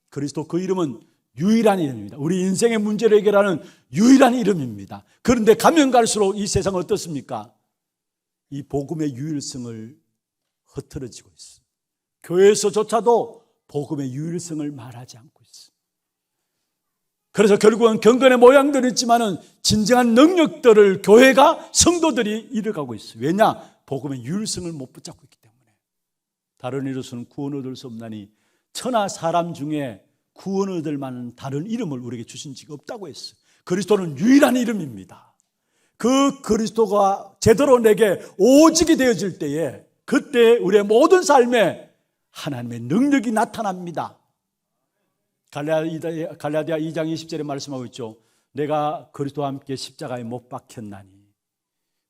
그리스도 그 이름은 유일한 이름입니다. 우리 인생의 문제를 해결하는 유일한 이름입니다. 그런데 가면 갈수록 이 세상은 어떻습니까? 이 복음의 유일성을 흐트러지고 있어요. 교회에서조차도 복음의 유일성을 말하지 않고 있어요. 그래서 결국은 경건의 모양들은 있지만은 진정한 능력들을 교회가 성도들이 잃어가고 있어요. 왜냐? 복음의 유일성을 못 붙잡고 있기 때문에. 다른 이로서는 구원 얻을 수 없나니 천하 사람 중에 구원 얻을 만한 다른 이름을 우리에게 주신 적이 없다고 했어요. 그리스도는 유일한 이름입니다. 그 그리스도가 제대로 내게 오직이 되어질 때에 그때 우리의 모든 삶에 하나님의 능력이 나타납니다. 갈라디아 2장 20절에 말씀하고 있죠. 내가 그리스도와 함께 십자가에 못 박혔나니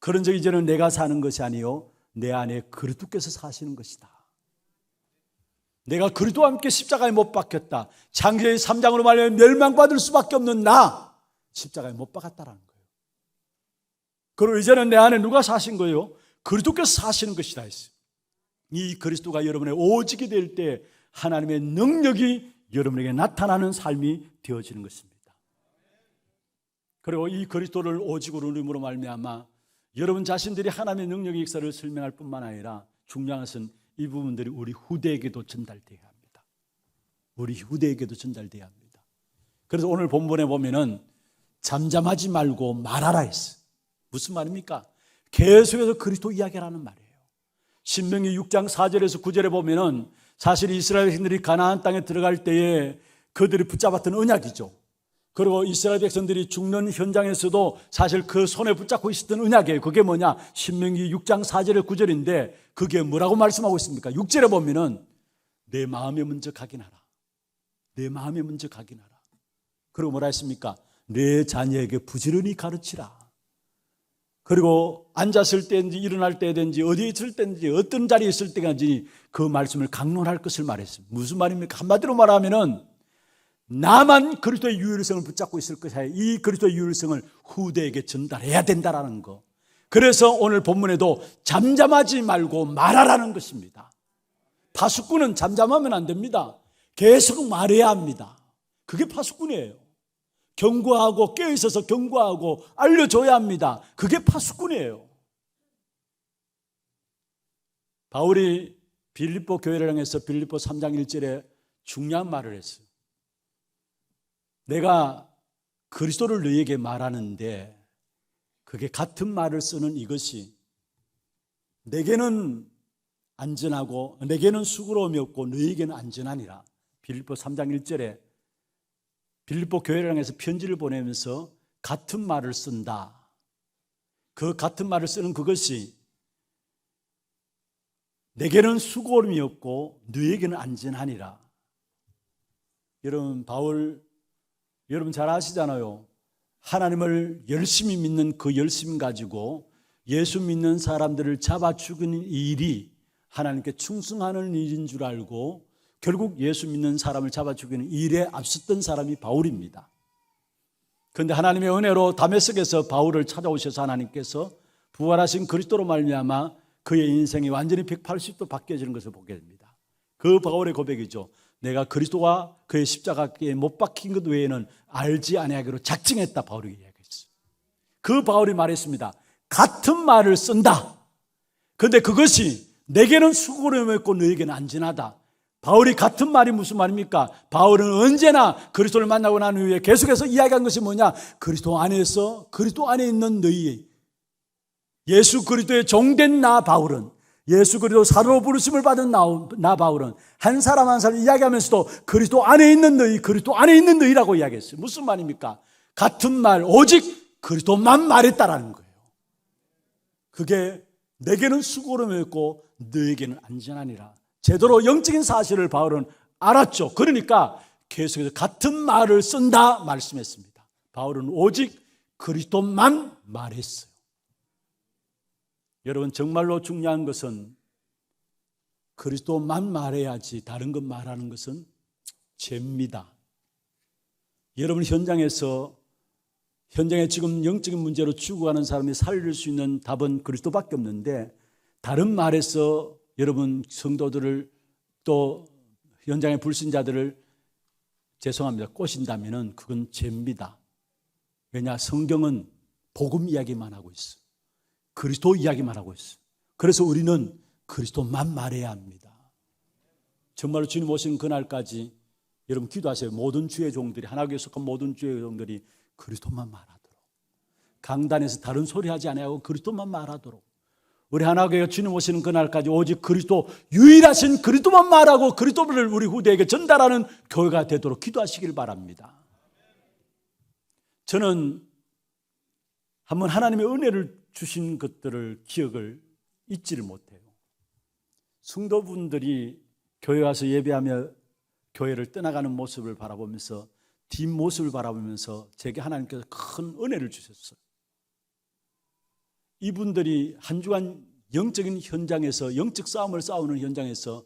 그런 적 이제는 내가 사는 것이 아니요 내 안에 그리스도께서 사시는 것이다. 내가 그리스도와 함께 십자가에 못 박혔다. 창세기 3장으로 말하면 멸망받을 수밖에 없는 나 십자가에 못 박았다라는 거예요. 그리고 이제는 내 안에 누가 사신 거예요? 그리스도께서 사시는 것이다 했어요. 이 그리스도가 여러분의 오직이 될 때 하나님의 능력이 여러분에게 나타나는 삶이 되어지는 것입니다. 그리고 이 그리스도를 오직으로 누림으로 말미암아 여러분 자신들이 하나님의 능력의 역사를 설명할 뿐만 아니라 중요한 것은 이 부분들이 우리 후대에게도 전달되어야 합니다. 우리 후대에게도 전달되어야 합니다. 그래서 오늘 본문에 보면은 잠잠하지 말고 말하라 했어요. 무슨 말입니까? 계속해서 그리스도 이야기를 하는 말이에요. 신명기 6장 4절에서 9절에 보면은 사실 이스라엘 백성들이 가나안 땅에 들어갈 때에 그들이 붙잡았던 언약이죠. 그리고 이스라엘 백성들이 죽는 현장에서도 사실 그 손에 붙잡고 있었던 언약이에요. 그게 뭐냐? 신명기 6장 4절에 9절인데 그게 뭐라고 말씀하고 있습니까? 6절에 보면은 내 마음에 먼저 각인하라. 내 마음에 먼저 각인하라. 그리고 뭐라 했습니까? 내 자녀에게 부지런히 가르치라. 그리고 앉았을 때인지 일어날 때든지 어디에 있을 때든지 어떤 자리에 있을 때든지 그 말씀을 강론할 것을 말했습니다. 무슨 말입니까? 한마디로 말하면은 나만 그리스도의 유일성을 붙잡고 있을 것이 아니라 이 그리스도의 유일성을 후대에게 전달해야 된다라는 거. 그래서 오늘 본문에도 잠잠하지 말고 말하라는 것입니다. 파수꾼은 잠잠하면 안 됩니다. 계속 말해야 합니다. 그게 파수꾼이에요. 경고하고 깨어있어서 경고하고 알려줘야 합니다. 그게 파수꾼이에요. 바울이 빌립보 교회를 향해서 빌립보 3장 1절에 중요한 말을 했어요. 내가 그리스도를 너희에게 말하는데 그게 같은 말을 쓰는 이것이 내게는 안전하고 내게는 수고로움이 없고 너희에게는 안전하니라. 빌립보 3장 1절에 빌립보 교회를 향해서 편지를 보내면서 같은 말을 쓴다. 그 같은 말을 쓰는 그것이 내게는 수고로움이 없고 너희에게는 안전하니라. 여러분, 바울 여러분 잘 아시잖아요. 하나님을 열심히 믿는 그 열심 가지고 예수 믿는 사람들을 잡아 죽이는 일이 하나님께 충성하는 일인 줄 알고 결국 예수 믿는 사람을 잡아 죽이는 일에 앞섰던 사람이 바울입니다. 그런데 하나님의 은혜로 다메섹에서 바울을 찾아오셔서 하나님께서 부활하신 그리스도로 말미암아 그의 인생이 완전히 180도 바뀌어지는 것을 보게 됩니다. 그 바울의 고백이죠. 내가 그리스도와 그의 십자가에 못 박힌 것 외에는 알지 아니하기로 작정했다. 바울이 이야기했어요. 그 바울이 말했습니다. 같은 말을 쓴다. 그런데 그것이 내게는 수고로움이 없고 너에게는 안전하다. 바울이 같은 말이 무슨 말입니까? 바울은 언제나 그리스도를 만나고 난 후에 계속해서 이야기한 것이 뭐냐? 그리스도 안에 있는 너희, 예수 그리스도의 종된 나 바울은, 예수 그리스도 사도로 부르심을 받은 나 바울은 한 사람 한 사람 이야기하면서도 그리스도 안에 있는 너희, 그리스도 안에 있는 너희라고 이야기했어요. 무슨 말입니까? 같은 말, 오직 그리스도만 말했다라는 거예요. 그게 내게는 수고로움이 없고 너에게는 안전하니라. 제대로 영적인 사실을 바울은 알았죠. 그러니까 계속해서 같은 말을 쓴다 말씀했습니다. 바울은 오직 그리스도만 말했어요. 여러분, 정말로 중요한 것은 그리스도만 말해야지 다른 것 말하는 것은 죄입니다. 여러분, 현장에 지금 영적인 문제로 죽어가는 사람이 살릴 수 있는 답은 그리스도밖에 없는데, 다른 말에서 여러분 성도들을 또 현장의 불신자들을 죄송합니다 꼬신다면 그건 죄입니다. 왜냐? 성경은 복음 이야기만 하고 있어요. 그리스도 이야기만 하고 있어요. 그래서 우리는 그리스도만 말해야 합니다. 정말로 주님 오신 그날까지 여러분 기도하세요. 모든 주의 종들이, 하나님께 속한 모든 주의 종들이 그리스도만 말하도록, 강단에서 다른 소리 하지 않아요. 그리스도만 말하도록, 우리 하나님께 주님 오시는 그날까지 오직 그리스도, 유일하신 그리스도만 말하고 그리스도를 우리 후대에게 전달하는 교회가 되도록 기도하시길 바랍니다. 저는 한번 하나님의 은혜를 주신 것들을 기억을 잊지를 못해요. 성도분들이 교회 와서 예배하며 교회를 떠나가는 모습을 바라보면서, 뒷모습을 바라보면서 제게 하나님께서 큰 은혜를 주셨어요. 이분들이 한 주간 영적인 현장에서, 영적 싸움을 싸우는 현장에서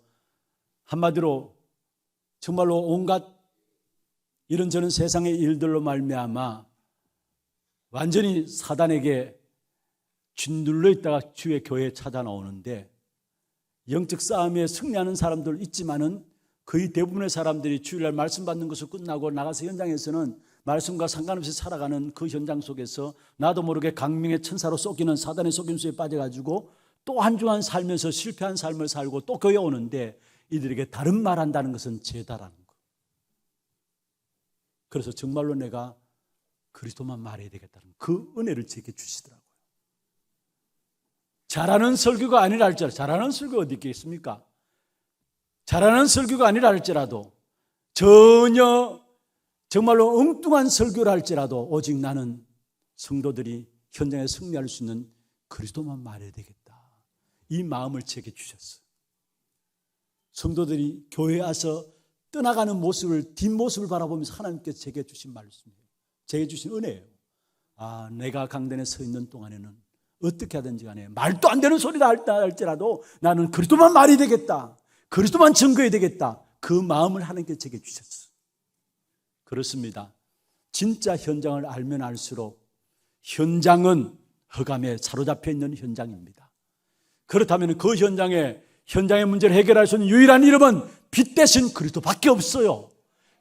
한마디로 정말로 온갖 이런저런 세상의 일들로 말미암아 완전히 사단에게 짓눌려 있다가 주의 교회에 찾아 나오는데, 영적 싸움에 승리하는 사람들 있지만은 거의 대부분의 사람들이 주일날 말씀 받는 것을 끝나고 나가서 현장에서는 말씀과 상관없이 살아가는 그 현장 속에서 나도 모르게 강명의 천사로 속이는 사단의 속임수에 빠져가지고 또 한 주간 살면서 실패한 삶을 살고 또 교회에 오는데, 이들에게 다른 말 한다는 것은 죄다라는 거. 그래서 정말로 내가 그리스도만 말해야 되겠다는 그 은혜를 제게 주시더라고요. 잘하는 설교가 아니라 할지라도, 잘하는 설교가 어디 있겠습니까? 잘하는 설교가 아니라 할지라도, 전혀 정말로 엉뚱한 설교를 할지라도 오직 나는 성도들이 현장에 승리할 수 있는 그리스도만 말해야 되겠다. 이 마음을 제게 주셨어요. 성도들이 교회에 와서 떠나가는 모습을, 뒷모습을 바라보면서 하나님께서 제게 주신 말씀이에요. 제게 주신 은혜예요. 아, 내가 강단에 서 있는 동안에는 어떻게 하든지 간에 말도 안 되는 소리를 할지라도 나는 그리스도만 말이 되겠다, 그리스도만 증거해야 되겠다, 그 마음을 하나님께서 제게 주셨어요. 그렇습니다. 진짜 현장을 알면 알수록 현장은 흑암에 사로잡혀 있는 현장입니다. 그렇다면 그 현장의 문제를 해결할 수 있는 유일한 이름은 빛 대신 그리스도밖에 없어요.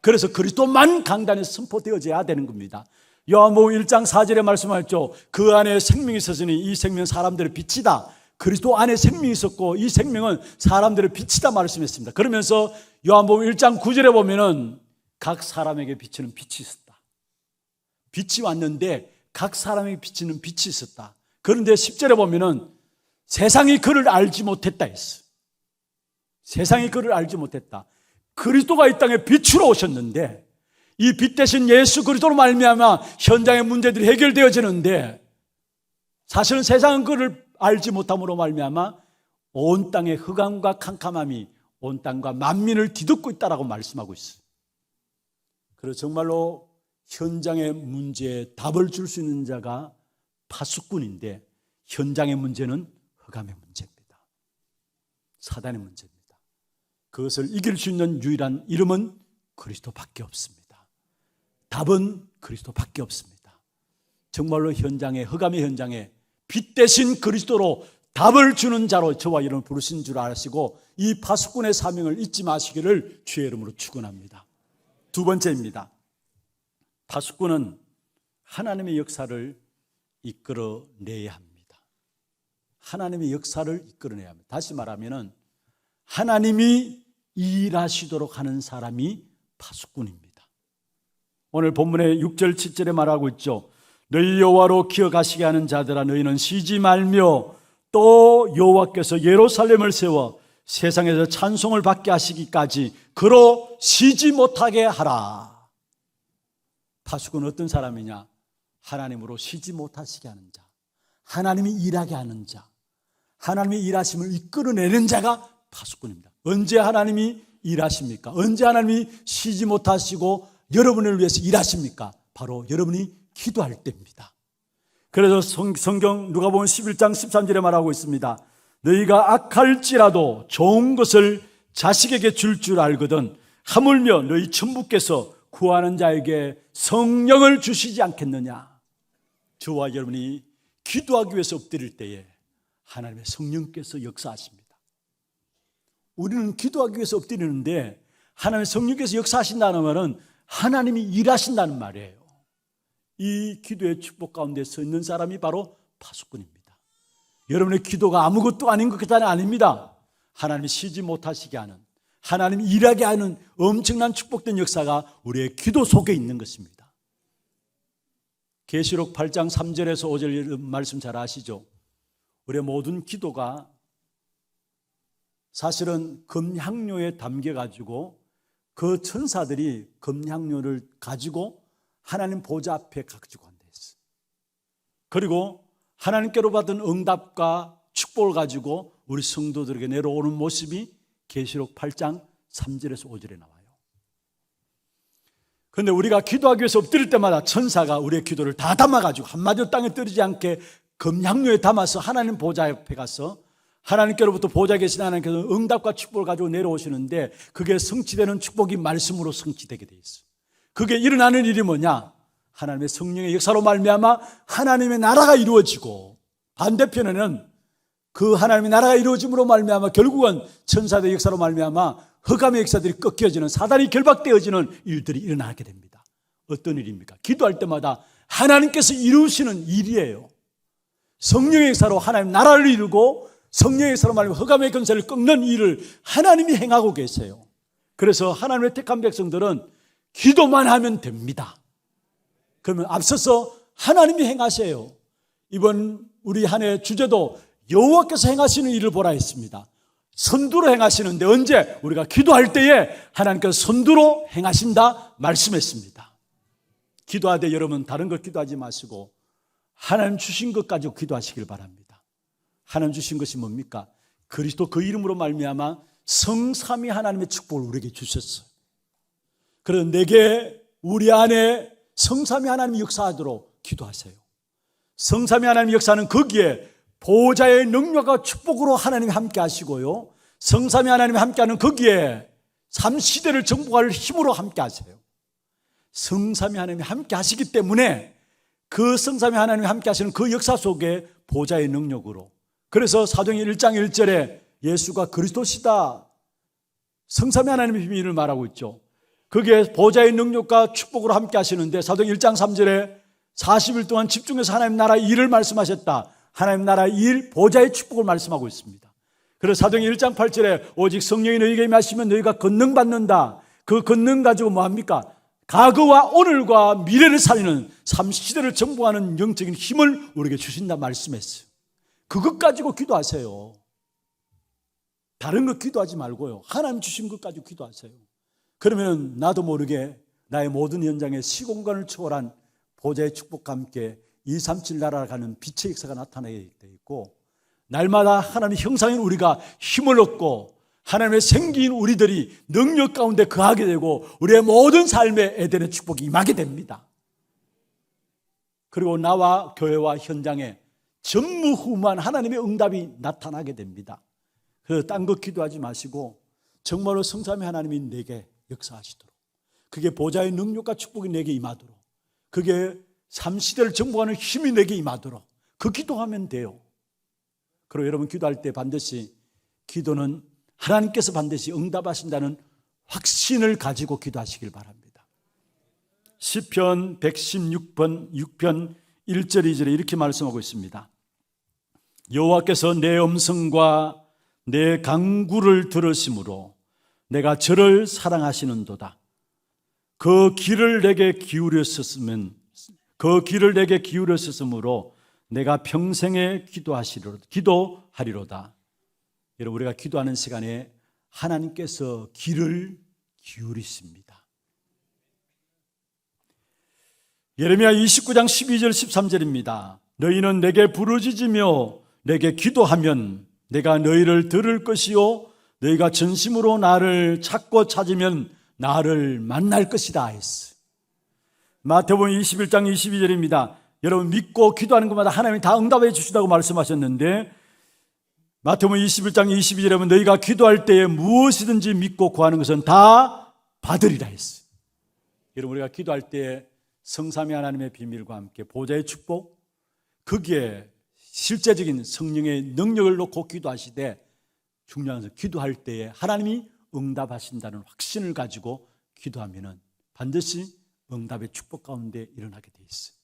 그래서 그리스도만 강단에 선포되어져야 되는 겁니다. 요한복음 1장 4절에 말씀하셨죠. 그 안에 생명이 있었으니 이 생명은 사람들의 빛이다. 그리스도 안에 생명이 있었고 이 생명은 사람들의 빛이다 말씀했습니다. 그러면서 요한복음 1장 9절에 보면은 각 사람에게 비치는 빛이 있었다. 빛이 왔는데 각 사람에게 비치는 빛이 있었다. 그런데 10절에 보면은 세상이 그를 알지 못했다 했어. 세상이 그를 알지 못했다. 그리스도가 이 땅에 빛으로 오셨는데 이 빛 대신 예수 그리스도로 말미암아 현장의 문제들이 해결되어지는데 사실은 세상은 그를 알지 못함으로 말미암아 온 땅의 흑암과 캄캄함이 온 땅과 만민을 뒤덮고 있다라고 말씀하고 있어요. 그래서 정말로 현장의 문제에 답을 줄 수 있는 자가 파수꾼인데 현장의 문제는 흑암의 문제입니다. 사단의 문제입니다. 그것을 이길 수 있는 유일한 이름은 그리스도밖에 없습니다. 답은 그리스도밖에 없습니다. 정말로 현장에 흑암의 현장에 빛 대신 그리스도로 답을 주는 자로 저와 여러분 부르신 줄 아시고 이 파수꾼의 사명을 잊지 마시기를 주의 이름으로 축원합니다. 두 번째입니다. 파수꾼은 하나님의 역사를 이끌어내야 합니다. 하나님의 역사를 이끌어내야 합니다. 다시 말하면은 하나님이 일하시도록 하는 사람이 파수꾼입니다. 오늘 본문의 6절 7절에 말하고 있죠. 너희 여호와로 기어가시게 하는 자들아 너희는 쉬지 말며 또 여호와께서 예루살렘을 세워 세상에서 찬송을 받게 하시기까지 그로 쉬지 못하게 하라. 파수꾼은 어떤 사람이냐? 하나님으로 쉬지 못하시게 하는 자, 하나님이 일하게 하는 자, 하나님의 일하심을 이끌어내는 자가 파수꾼입니다. 언제 하나님이 일하십니까? 언제 하나님이 쉬지 못하시고 여러분을 위해서 일하십니까? 바로 여러분이 기도할 때입니다. 그래서 성경 누가복음 11장 13절에 말하고 있습니다. 너희가 악할지라도 좋은 것을 자식에게 줄 알거든 하물며 너희 천부께서 구하는 자에게 성령을 주시지 않겠느냐. 저와 여러분이 기도하기 위해서 엎드릴 때에 하나님의 성령께서 역사하십니다. 우리는 기도하기 위해서 엎드리는데 하나님의 성령께서 역사하신다는 말은 하나님이 일하신다는 말이에요. 이 기도의 축복 가운데 서 있는 사람이 바로 파수꾼입니다. 여러분의 기도가 아무것도 아닌 것까지는 아닙니다. 하나님이 쉬지 못하시게 하는, 하나님이 일하게 하는 엄청난 축복된 역사가 우리의 기도 속에 있는 것입니다. 계시록 8장 3절에서 5절 말씀 잘 아시죠? 우리의 모든 기도가 사실은 금향료에 담겨가지고 그 천사들이 금향료를 가지고 하나님 보좌 앞에 가지고 간다 했어요. 그리고 하나님께로 받은 응답과 축복을 가지고 우리 성도들에게 내려오는 모습이 계시록 8장 3절에서 5절에 나와요. 그런데 우리가 기도하기 위해서 엎드릴 때마다 천사가 우리의 기도를 다 담아가지고 한마디도 땅에 떨어지지 않게 금향료에 담아서 하나님 보좌 앞에 가서 하나님께로부터 보좌 계신 하나님께서 응답과 축복을 가지고 내려오시는데 그게 성취되는 축복이 말씀으로 성취되게 돼 있어요. 그게 일어나는 일이 뭐냐? 하나님의 성령의 역사로 말미암아 하나님의 나라가 이루어지고 반대편에는 그 하나님의 나라가 이루어짐으로 말미암아 결국은 천사들의 역사로 말미암아 흑암의 역사들이 꺾여지는 사단이 결박되어지는 일들이 일어나게 됩니다. 어떤 일입니까? 기도할 때마다 하나님께서 이루시는 일이에요. 성령의 역사로 하나님 나라를 이루고 성령의 역사로 말미암아 흑암의 권세를 꺾는 일을 하나님이 행하고 계세요. 그래서 하나님의 택한 백성들은 기도만 하면 됩니다. 그러면 앞서서 하나님이 행하세요. 이번 우리 한 해 주제도 여호와께서 행하시는 일을 보라 했습니다. 선두로 행하시는데 언제? 우리가 기도할 때에 하나님께서 선두로 행하신다 말씀했습니다. 기도하되 여러분 다른 것 기도하지 마시고 하나님 주신 것 가지고 기도하시길 바랍니다. 하나님 주신 것이 뭡니까? 그리스도 그 이름으로 말미암아 성삼위 하나님의 축복을 우리에게 주셨어요. 그래서 내게 우리 안에 성삼위 하나님이 역사하도록 기도하세요. 성삼위 하나님의 역사는 거기에 보호자의 능력과 축복으로 하나님이 함께 하시고요, 성삼위 하나님이 함께하는 거기에 3시대를 정복할 힘으로 함께 하세요. 성삼위 하나님이 함께 하시기 때문에 그 성삼위 하나님이 함께 하시는 그 역사 속에 보호자의 능력으로, 그래서 사도행전 1장 1절에 예수가 그리스도시다 성삼위 하나님의 비밀을 말하고 있죠. 그게 보좌의 능력과 축복으로 함께 하시는데 사도행 1장 3절에 40일 동안 집중해서 하나님 나라 일을 말씀하셨다. 하나님 나라 일, 보좌의 축복을 말씀하고 있습니다. 그래서 사도행 1장 8절에 오직 성령이 너희에게 임하시면 너희가 권능 받는다. 그 권능 가지고 뭐합니까? 과거와 오늘과 미래를 살리는 삼시대를 정복하는 영적인 힘을 우리에게 주신다 말씀했어요. 그것 가지고 기도하세요. 다른 거 기도하지 말고요. 하나님 주신 것 가지고 기도하세요. 그러면 나도 모르게 나의 모든 현장에 시공간을 초월한 보좌의 축복과 함께 237 날아가는 빛의 역사가 나타나게 되어 있고, 날마다 하나님의 형상인 우리가 힘을 얻고 하나님의 생기인 우리들이 능력 가운데 거하게 되고 우리의 모든 삶에 에덴의 축복이 임하게 됩니다. 그리고 나와 교회와 현장에 전무후무한 하나님의 응답이 나타나게 됩니다. 그래서 딴 거 기도하지 마시고 정말로 성삼위 하나님이 내게 역사하시도록, 그게 보좌의 능력과 축복이 내게 임하도록, 그게 삼시대를 정복하는 힘이 내게 임하도록 그 기도하면 돼요. 그리고 여러분 기도할 때 반드시 기도는 하나님께서 반드시 응답하신다는 확신을 가지고 기도하시길 바랍니다. 시편 116편 6편 1절 2절에 이렇게 말씀하고 있습니다. 여호와께서 내 음성과 내 간구를 들으심으로 내가 저를 사랑하시는도다. 그 귀를 내게 기울였었으므로 내가 평생에 기도하리로다. 여러분, 우리가 기도하는 시간에 하나님께서 귀를 기울이십니다. 예레미야 29장 12절 13절입니다. 너희는 내게 부르짖으며 내게 기도하면 내가 너희를 들을 것이요 너희가 전심으로 나를 찾고 찾으면 나를 만날 것이다 했어. 마태복음 21장 22절입니다. 여러분 믿고 기도하는 것마다 하나님이 다 응답해 주신다고 말씀하셨는데, 마태복음 21장 22절에 보면 너희가 기도할 때에 무엇이든지 믿고 구하는 것은 다 받으리라 했어요. 여러분 우리가 기도할 때에 성삼위 하나님의 비밀과 함께 보좌의 축복, 거기에 실제적인 성령의 능력을 놓고 기도하시되, 중요한 것은 기도할 때에 하나님이 응답하신다는 확신을 가지고 기도하면 반드시 응답의 축복 가운데 일어나게 돼 있어요.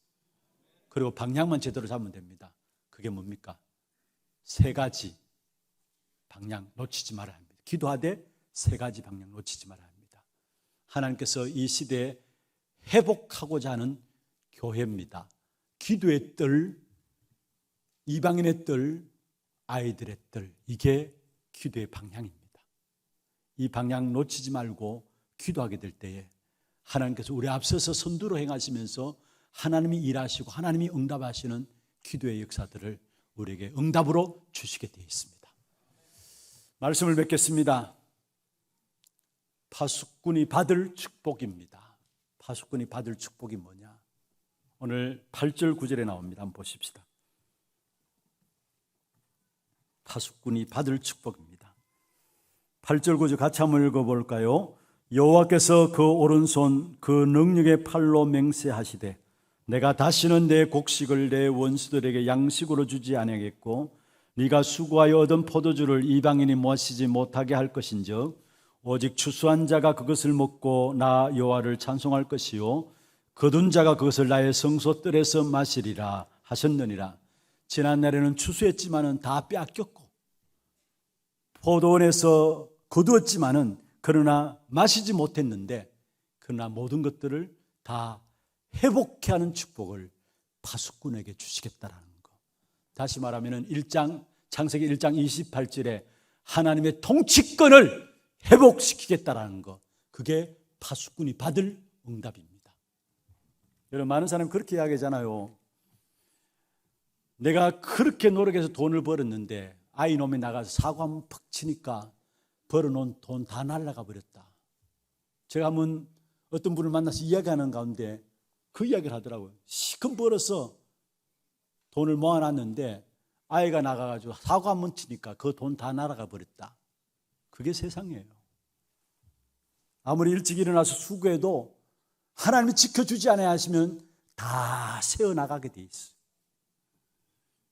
그리고 방향만 제대로 잡으면 됩니다. 그게 뭡니까? 세 가지 방향 놓치지 말아야 합니다. 기도하되 세 가지 방향 놓치지 말아야 합니다. 하나님께서 이 시대에 회복하고자 하는 교회입니다. 기도의 뜰, 이방인의 뜰, 아이들의 뜰, 이게 기도의 방향입니다. 이 방향 놓치지 말고 기도하게 될 때에 하나님께서 우리 앞서서 선두로 행하시면서 하나님이 일하시고 하나님이 응답하시는 기도의 역사들을 우리에게 응답으로 주시게 되어 있습니다. 말씀을 맺겠습니다. 파수꾼이 받을 축복입니다. 파수꾼이 받을 축복이 뭐냐? 오늘 8절 9절에 나옵니다. 한번 보십시다. 파수꾼이 받을 축복입니다. 8절 9절 같이 한번 읽어볼까요? 여호와께서 그 오른손 그 능력의 팔로 맹세하시되 내가 다시는 내 곡식을 내 원수들에게 양식으로 주지 아니하겠고 네가 수고하여 얻은 포도주를 이방인이 마시지 못하게 할 것인즉 오직 추수한 자가 그것을 먹고 나 여호와를 찬송할 것이요 거둔 자가 그것을 나의 성소 뜰에서 마시리라 하셨느니라. 지난날에는 추수했지만은 다 빼앗겼고 포도원에서 거두었지만은 그러나 마시지 못했는데, 그러나 모든 것들을 다 회복케 하는 축복을 파수꾼에게 주시겠다라는 거. 다시 말하면 창세기 1장 28절에 하나님의 통치권을 회복시키겠다라는 거, 그게 파수꾼이 받을 응답입니다. 여러분 많은 사람이 그렇게 이야기하잖아요. 내가 그렇게 노력해서 돈을 벌었는데 아이 놈이 나가서 사고 한번 팍 치니까 벌어놓은 돈 다 날아가 버렸다. 제가 한번 어떤 분을 만나서 이야기하는 가운데 그 이야기를 하더라고요. 시큰 벌어서 돈을 모아놨는데 아이가 나가가지고 사고 한번 치니까 그 돈 다 날아가 버렸다. 그게 세상이에요. 아무리 일찍 일어나서 수고해도 하나님이 지켜주지 않아야 하시면 다 새어나가게 돼 있어요.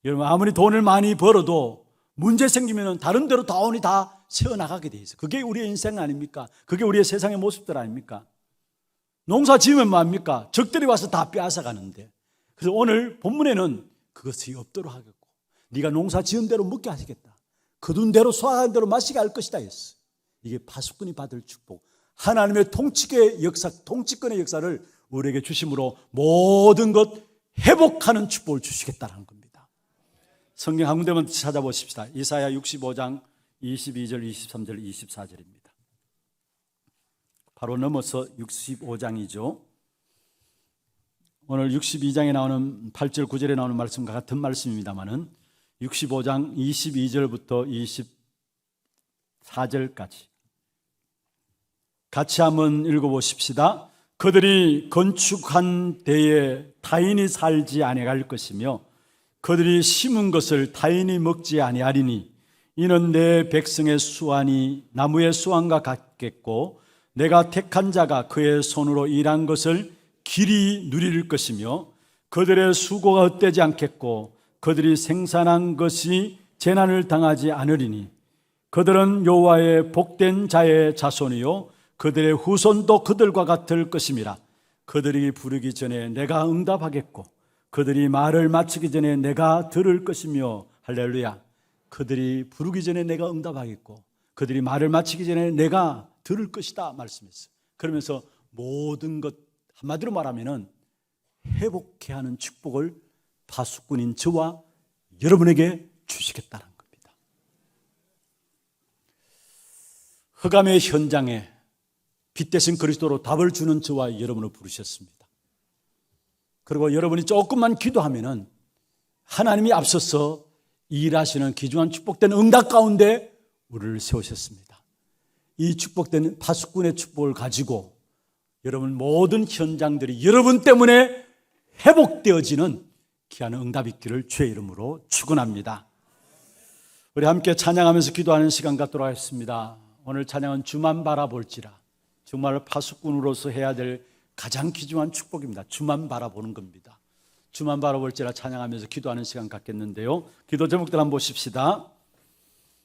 여러분 아무리 돈을 많이 벌어도 문제 생기면 다른 데로 돈이 다 새어나가게 돼 있어요. 그게 우리의 인생 아닙니까? 그게 우리의 세상의 모습들 아닙니까? 농사 지으면 뭐합니까? 적들이 와서 다 빼앗아 가는데. 그래서 오늘 본문에는 그것이 없도록 하겠고 네가 농사 지은 대로 먹게 하시겠다. 거둔 대로 소화한 대로 마시게 할 것이다 했어. 이게 파수꾼이 받을 축복. 하나님의 통치의 역사, 통치권의 역사를 우리에게 주심으로 모든 것 회복하는 축복을 주시겠다는 겁니다. 성경 한 군데만 찾아보십시다. 이사야 65장 22절, 23절, 24절입니다. 바로 넘어서 65장이죠. 오늘 62장에 나오는 8절, 9절에 나오는 말씀과 같은 말씀입니다만은 65장 22절부터 24절까지 같이 한번 읽어보십시다. 그들이 건축한 데에 타인이 살지 아니할 것이며 그들이 심은 것을 타인이 먹지 아니하리니 이는 내 백성의 수완이 나무의 수완과 같겠고 내가 택한 자가 그의 손으로 일한 것을 길이 누릴 것이며 그들의 수고가 헛되지 않겠고 그들이 생산한 것이 재난을 당하지 않으리니 그들은 여호와의 복된 자의 자손이요 그들의 후손도 그들과 같을 것임이라. 그들이 부르기 전에 내가 응답하겠고 그들이 말을 마치기 전에 내가 들을 것이며 할렐루야. 그들이 부르기 전에 내가 응답하겠고 그들이 말을 마치기 전에 내가 들을 것이다 말씀했어요. 그러면서 모든 것 한마디로 말하면은 회복해 하는 축복을 파수꾼인 저와 여러분에게 주시겠다는 겁니다. 흑암의 현장에 빛 대신 그리스도로 답을 주는 저와 여러분을 부르셨습니다. 그리고 여러분이 조금만 기도하면은 하나님이 앞서서 일하시는 귀중한 축복된 응답 가운데 우리를 세우셨습니다. 이 축복된 파수꾼의 축복을 가지고 여러분 모든 현장들이 여러분 때문에 회복되어지는 귀한 응답이 있기를 주의 이름으로 축원합니다. 우리 함께 찬양하면서 기도하는 시간 갖도록 하겠습니다. 오늘 찬양은 주만 바라볼지라. 정말 파수꾼으로서 해야 될 가장 귀중한 축복입니다. 주만 바라보는 겁니다. 주만 바라볼지라 찬양하면서 기도하는 시간 갖겠는데요. 기도 제목들 한번 보십시다.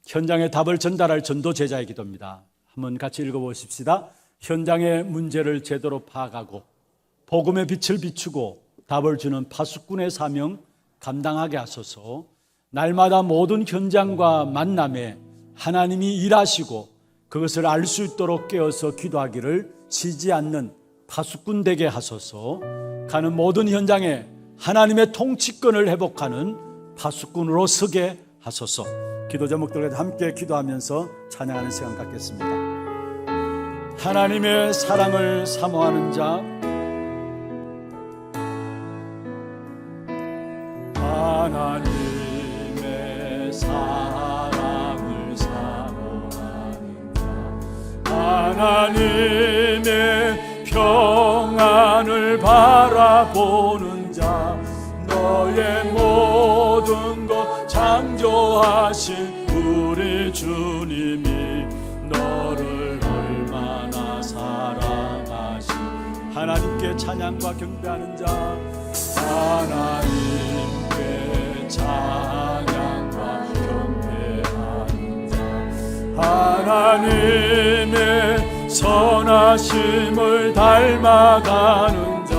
현장의 답을 전달할 전도 제자의 기도입니다. 한번 같이 읽어보십시다. 현장의 문제를 제대로 파악하고 복음의 빛을 비추고 답을 주는 파수꾼의 사명 감당하게 하소서. 날마다 모든 현장과 만남에 하나님이 일하시고 그것을 알 수 있도록 깨어서 기도하기를 쉬지 않는 파수꾼 되게 하소서. 가는 모든 현장에 하나님의 통치권을 회복하는 파수꾼으로 서게 하소서. 기도 제목들과 함께 기도하면서 찬양하는 시간 갖겠습니다. 하나님의 사랑을 사모하는 자, 하나님의 사랑을 사모하는 자, 하나님의 평안을 바라보는 자, 너의 모든 것 창조하신 우리 주님이 너를 얼마나 사랑하시. 하나님께 찬양과 경배하는 자, 하나님께 찬양과 경배하는 자, 하나님의 선하심을 닮아가는 자,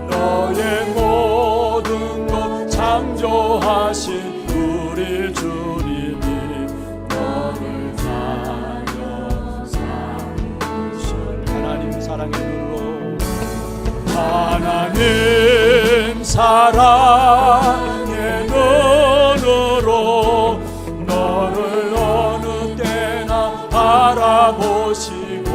너의 모든 것 창조하신 우리 주님이 너를 사려 삼으신 하나님 사랑의 눈으로, 하나님 사랑의 눈으로 너를 어느 때나 바라보시고,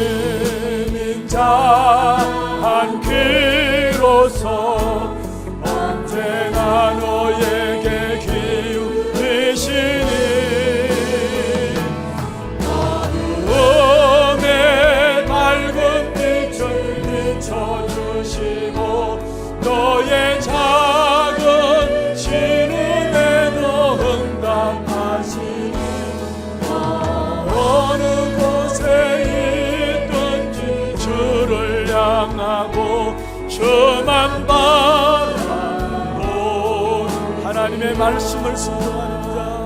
하나님인 자 한 귀로서 언제나 너에게 기울이시니, 어둠의 밝은 빛을 비춰주시고 너의 작은 신음에도 응답하시니, 어느 곳에 있든지 주를 향하고 주만 바라보고 하나님의 말씀을 순종하는 자,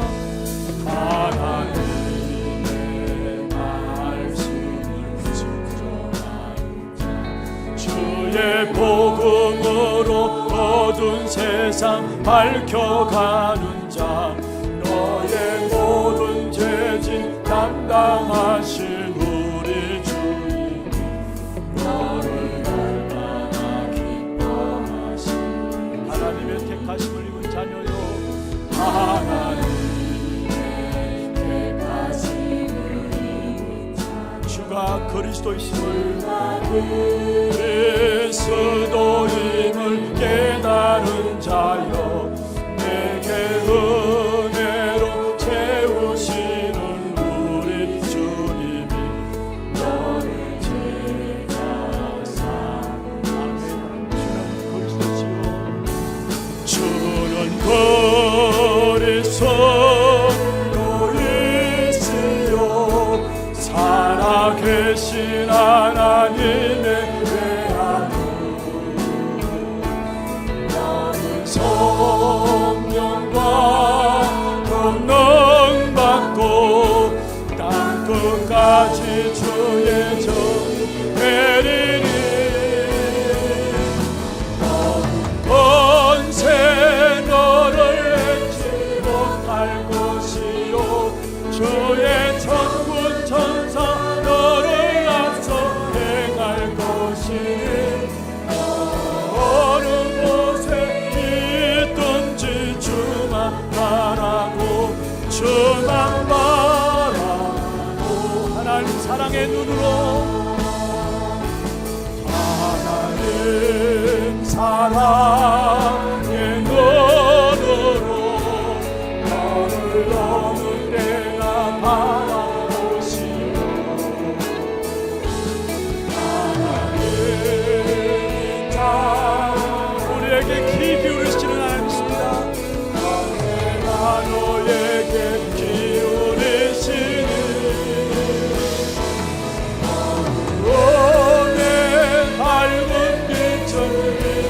하나님의 말씀을 주의 복음으로 어두운 세상 밝혀가는 자, 너의 모든 죄짐 담당하신 우리 주님, 너를 얼마나 기뻐하시. 하나님의 택하심을 입은 자녀요, 하나님의 택하심을 입은 자, 주가 그리스도이심을 그리스도임을 깨달은 자여, 내게 은혜로 채우시는 우리 주님이 너를 제자사. 주는 그리스도이시요 살아계신 하나님의 성령과 권능받고 땅끝까지 주의 정 되리니, 권세 너를 잊지 못할 것이요 주의 천군 천사 너를 앞서 행할 것이니, 어느 곳에 있든지 주만 바라고 주만 바라고 하나님 사랑의 눈으로, 하나님 사랑의 눈으로 너를 어느 때나 바라보시고, 하나님 자 우리에게 귀 기울이시는 하나님 있습니다. 언제나 너에게 기울이시니, 오늘 밝은 빛을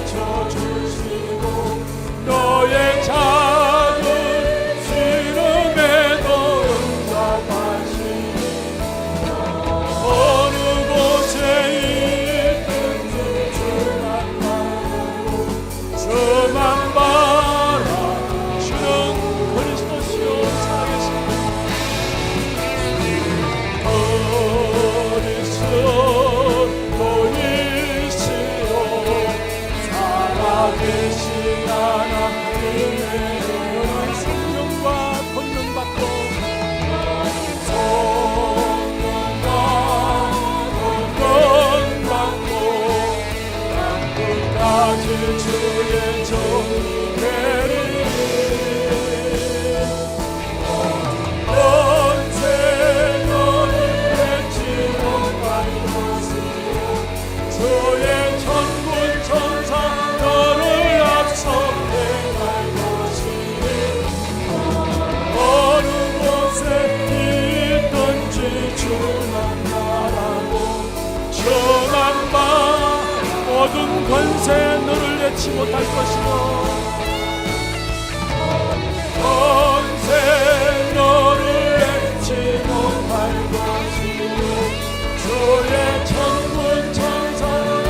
비춰주시고, 너의 작은 시름에도 응답하시니, 어느 곳에 있든지 주만 바라고 주만 바라. 주는 그리스도시요 살아계신 그리스도이시요 살아계신 하나님의 성령과 권능받고 성령과 권능받고 땅끝까지 주의 정되리, 언제 너를 맺지 못할 것이요 주의 천군 천사 너를 앞서 행할 것이니, 어느 곳에 있든지 주만 바라고 주만 바라. 모든 권세 너를 내치 못할 것이요 언제 너를 잊지 못할 것이요 주의 천군 천사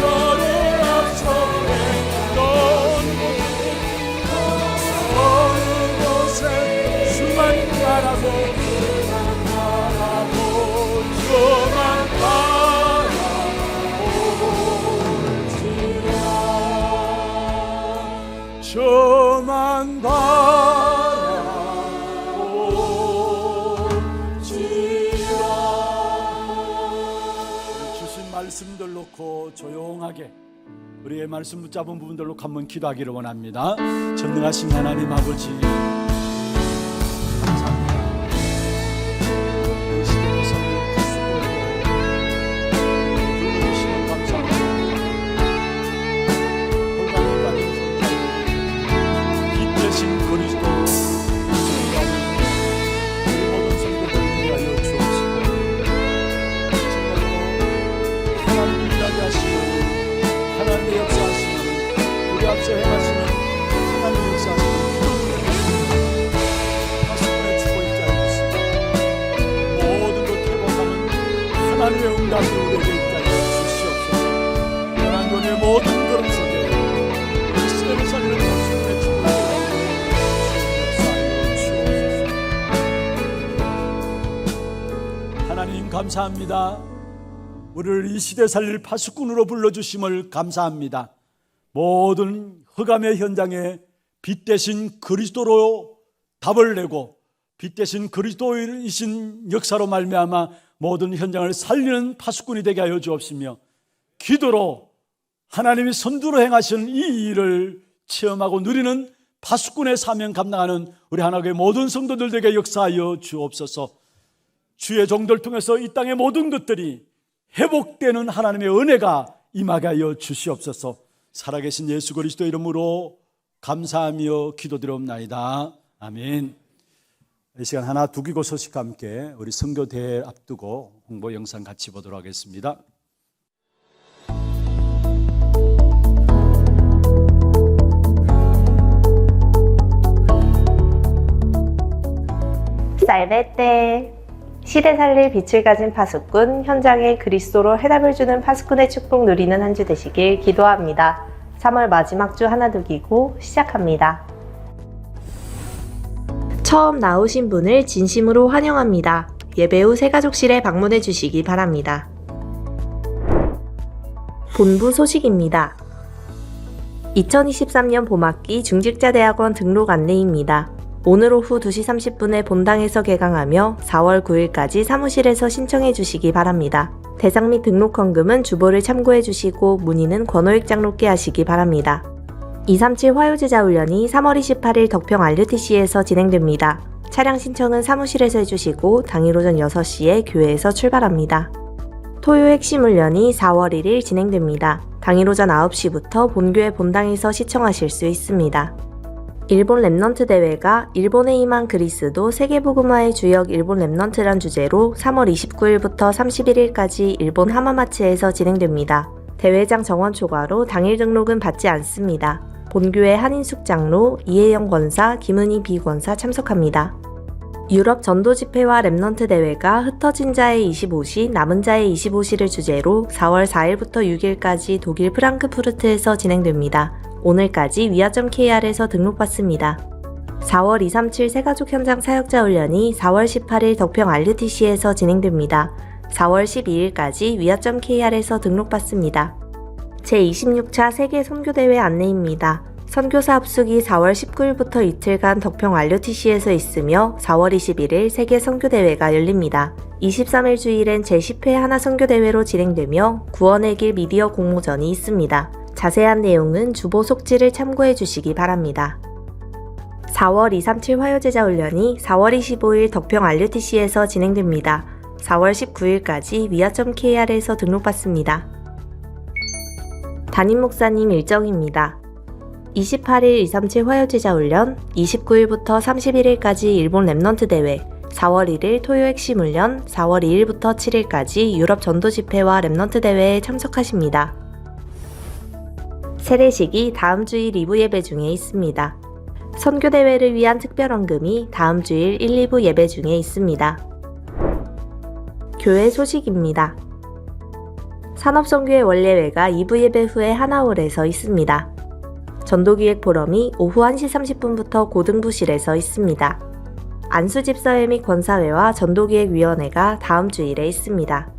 너를 앞서 행하던 어느 곳에 주만 바라고 주만 바라볼지라, 주만 바라볼지라. 주신 말씀들 놓고 조용하게 우리의 말씀 붙잡은 부분들 놓고 한번 기도하기를 원합니다. 전능하신 하나님 아버지, 감사합니다. 이 시대에서 불러주시는 감사합니다. 골방까지 빛 대신 그리스도 우리 모든 성도들 위하여 주옵시고, 하나님이 일하게 하시고 하나님의 역사하시는 우리 앞서 행하시는 하나님의 역사하시는 모든 걸음 속에 우리 시대를 살리는 파수꾼의 축복을 주옵소서. 하나님 감사합니다. 우리를 이 시대 살릴 파수꾼으로 불러주심을 감사합니다. 모든 흑암의 현장에 빛 대신 그리스도로 답을 내고 빛 대신 그리스도이신 역사로 말미암아 모든 현장을 살리는 파수꾼이 되게 하여 주옵시며, 기도로 하나님이 선두로 행하시는 이 일을 체험하고 누리는 파수꾼의 사명 감당하는 우리 하나님의 모든 성도들에게 역사하여 주옵소서. 주의 종들 통해서 이 땅의 모든 것들이 회복되는 하나님의 은혜가 임하게 하여 주시옵소서. 살아계신 예수 그리스도 이름으로 감사하며 기도드리옵나이다. 아멘. 이 시간 하나 두기고 소식과 함께 우리 선교대회 앞두고 홍보 영상 같이 보도록 하겠습니다. 살베떼. 시대 살릴 빛을 가진 파수꾼, 현장에 그리스도로 해답을 주는 파수꾼의 축복 누리는 한 주 되시길 기도합니다. 3월 마지막 주 하나두기고 시작합니다. 처음 나오신 분을 진심으로 환영합니다. 예배 후 새가족실에 방문해 주시기 바랍니다. 본부 소식입니다. 2023년 봄학기 중직자대학원 등록 안내입니다. 오늘 오후 2시 30분에 본당에서 개강하며 4월 9일까지 사무실에서 신청해 주시기 바랍니다. 대상 및 등록 헌금은 주보를 참고해 주시고 문의는 권호익 장로께 하시기 바랍니다. 237 화요제자 훈련이 3월 28일 덕평 RUTC에서 진행됩니다. 차량 신청은 사무실에서 해주시고 당일 오전 6시에 교회에서 출발합니다. 토요 핵심 훈련이 4월 1일 진행됩니다. 당일 오전 9시부터 본교회 본당에서 시청하실 수 있습니다. 일본 랩넌트 대회가 일본에 임한 그리스도 세계복음화의 주역 일본 랩넌트란 주제로 3월 29일부터 31일까지 일본 하마마츠에서 진행됩니다. 대회장 정원 초과로 당일 등록은 받지 않습니다. 본교회 한인숙 장로, 이혜영 권사, 김은희 비권사 참석합니다. 유럽 전도 집회와 랩넌트 대회가 흩어진 자의 25시, 남은 자의 25시를 주제로 4월 4일부터 6일까지 독일 프랑크푸르트에서 진행됩니다. 오늘까지 위아.kr에서 등록받습니다. 4월 237 새가족 현장 사역자 훈련이 4월 18일 덕평 RUTC에서 진행됩니다. 4월 12일까지 위아.kr에서 등록받습니다. 제26차 세계 선교대회 안내입니다. 선교사 합숙이 4월 19일부터 이틀간 덕평 RUTC에서 있으며 4월 21일 세계 선교대회가 열립니다. 23일 주일엔 제10회 하나 선교대회로 진행되며 구원의 길 미디어 공모전이 있습니다. 자세한 내용은 주보 속지를 참고해 주시기 바랍니다. 4월 237 화요제자 훈련이 4월 25일 덕평 RUTC에서 진행됩니다. 4월 19일까지 위아.kr에서 등록받습니다. 담임 목사님 일정입니다. 28일 237 화요제자 훈련, 29일부터 31일까지 일본 랩넌트 대회, 4월 1일 토요 핵심 훈련, 4월 2일부터 7일까지 유럽 전도 집회와 랩넌트 대회에 참석하십니다. 세례식이 다음 주일 2부 예배 중에 있습니다. 선교대회를 위한 특별헌금이 다음 주일 1, 2부 예배 중에 있습니다. 교회 소식입니다. 산업선교회 원례회가 2부 예배 후에 하나홀에서 있습니다. 전도기획 포럼이 오후 1시 30분부터 고등부실에서 있습니다. 안수집사회 및 권사회와 전도기획위원회가 다음 주일에 있습니다.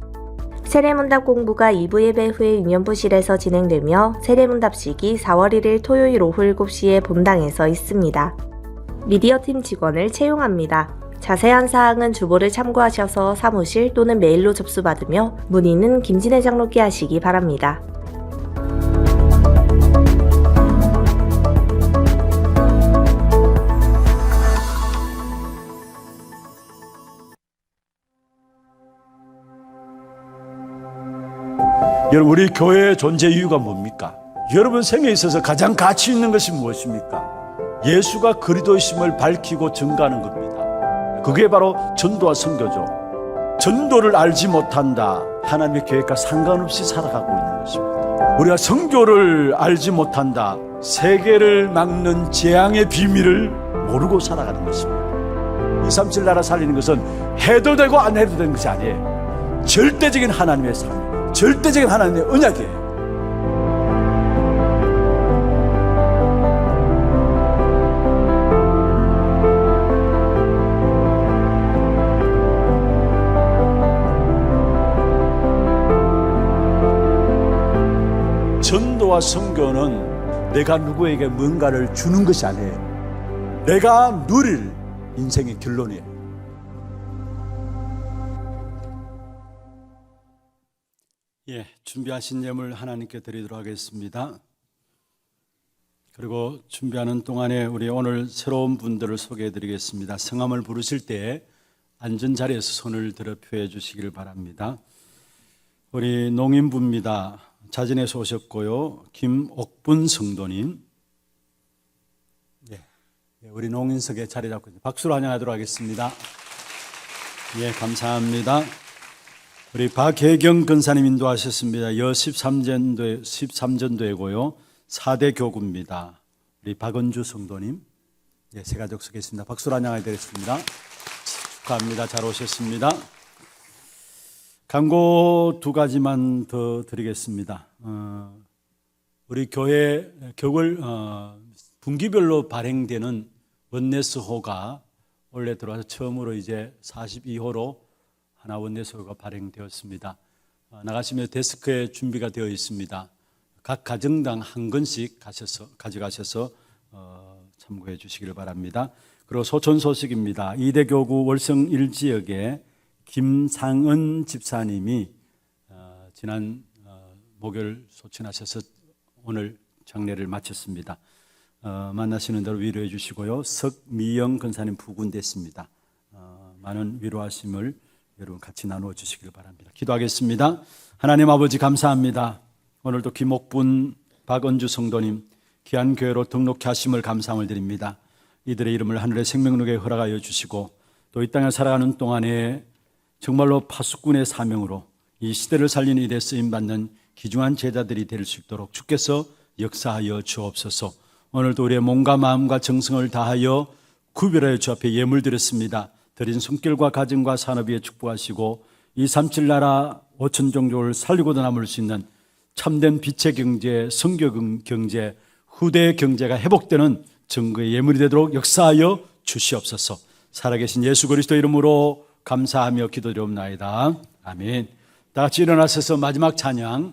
세례문답 공부가 2부 예배 후에 유년부실에서 진행되며 세례문답식이 4월 1일 토요일 오후 7시에 본당에서 있습니다. 미디어팀 직원을 채용합니다. 자세한 사항은 주보를 참고하셔서 사무실 또는 메일로 접수받으며 문의는 김진애 장로께 하시기 바랍니다. 여러분, 우리 교회의 존재 이유가 뭡니까? 여러분 생에 있어서 가장 가치 있는 것이 무엇입니까? 예수가 그리스도이심을 밝히고 증거하는 겁니다. 그게 바로 전도와 선교죠. 전도를 알지 못한다, 하나님의 계획과 상관없이 살아가고 있는 것입니다. 우리가 선교를 알지 못한다, 세계를 막는 재앙의 비밀을 모르고 살아가는 것입니다. 237 나라 살리는 것은 해도 되고 안 해도 되는 것이 아니에요. 절대적인 하나님의 삶, 절대적인 하나님의 언약이에요. 전도와 선교는 내가 누구에게 뭔가를 주는 것이 아니에요. 내가 누릴 인생의 결론이에요. 예, 준비하신 예물 하나님께 드리도록 하겠습니다. 그리고 준비하는 동안에 우리 오늘 새로운 분들을 소개해 드리겠습니다. 성함을 부르실 때 앉은 자리에서 손을 들어 표해 주시길 바랍니다. 우리 농인부입니다. 자진해서 오셨고요. 김옥분 성도님. 예, 우리 농인석에 자리 잡고 박수로 환영하도록 하겠습니다. 예, 감사합니다. 우리 박혜경 근사님 인도하셨습니다. 여 13전도회고요. 4대 교구입니다. 우리 박은주 성도님. 예, 새 가족 소개했습니다. 박수로 환영해드리겠습니다. 축하합니다. 잘 오셨습니다. 광고 2가지만 더 드리겠습니다. 우리 교회 격을 분기별로 발행되는 원네스호가 원래 들어와서 처음으로 이제 42호로 하나 원네스호가 발행되었습니다. 나가시면 데스크에 준비가 되어 있습니다. 각 가정당 한 권씩 가져가셔서 참고해 주시길 바랍니다. 그리고 소촌 소식입니다. 이대교구 월성 1지역에 김상은 집사님이 지난 목요일 소천하셔서 오늘 장례를 마쳤습니다. 만나시는 대로 위로해 주시고요. 석미영 근사님 부군됐습니다. 많은 위로하심을 여러분 같이 나누어 주시길 바랍니다. 기도하겠습니다. 하나님 아버지 감사합니다. 오늘도 김옥분, 박은주 성도님 귀한 교회로 등록케 하심을 감사함을 드립니다. 이들의 이름을 하늘의 생명록에 허락하여 주시고 또 이 땅에 살아가는 동안에 정말로 파수꾼의 사명으로 이 시대를 살리는 일에 쓰임받는 귀중한 제자들이 될 수 있도록 주께서 역사하여 주옵소서. 오늘도 우리의 몸과 마음과 정성을 다하여 구별하여 주 앞에 예물 드렸습니다. 드린 손길과 가정과 산업 위에 축복하시고 237 나라 5천 종족을 살리고도 남을 수 있는 참된 빛의 경제, 선교 경제, 후대의 경제가 회복되는 증거의 예물이 되도록 역사하여 주시옵소서. 살아계신 예수 그리스도 이름으로 감사하며 기도드리옵나이다. 아멘. 다 같이 일어나셔서 마지막 찬양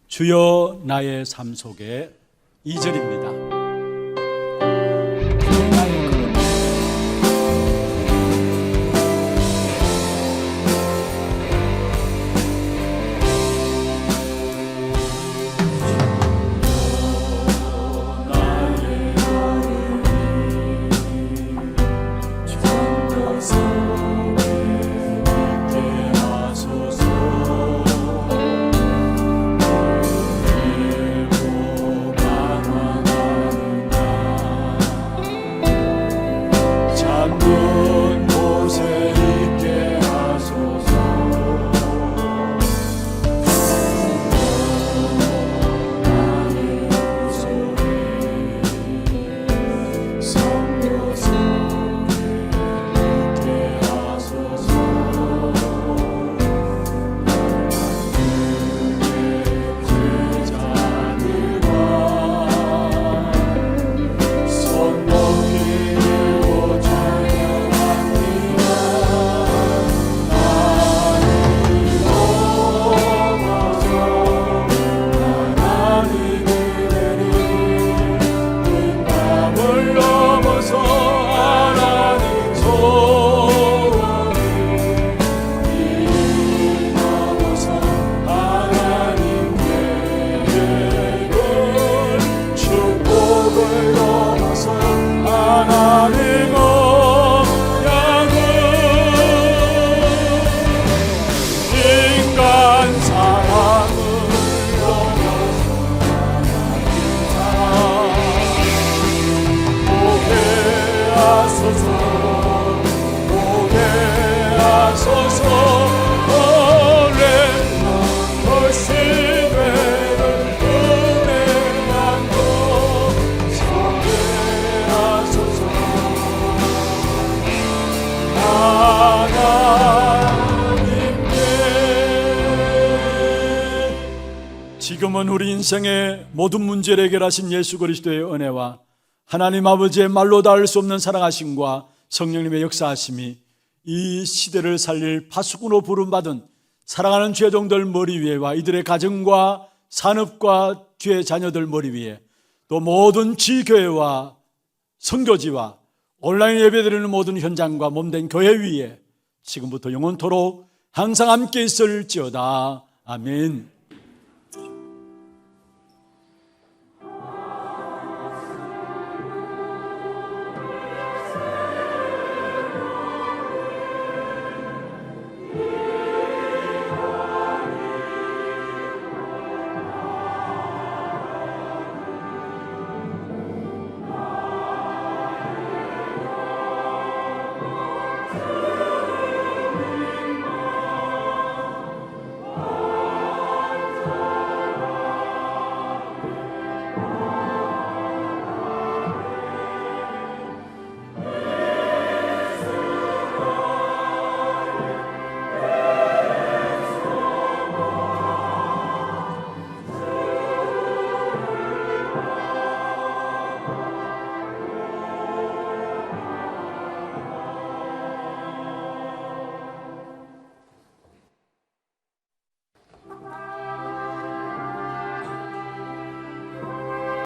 주여 나의 삶 속에 2절입니다. 지금은 우리 인생의 모든 문제를 해결하신 예수 그리스도의 은혜와 하나님 아버지의 말로 닿을 수 없는 사랑하심과 성령님의 역사하심이 이 시대를 살릴 파수꾼으로 부름받은 사랑하는 죄종들 머리 위에와 이들의 가정과 산업과 주의 자녀들 머리 위에 또 모든 지교회와 선교지와 온라인 예배드리는 모든 현장과 몸된 교회 위에 지금부터 영원토록 항상 함께 있을지어다. 아멘.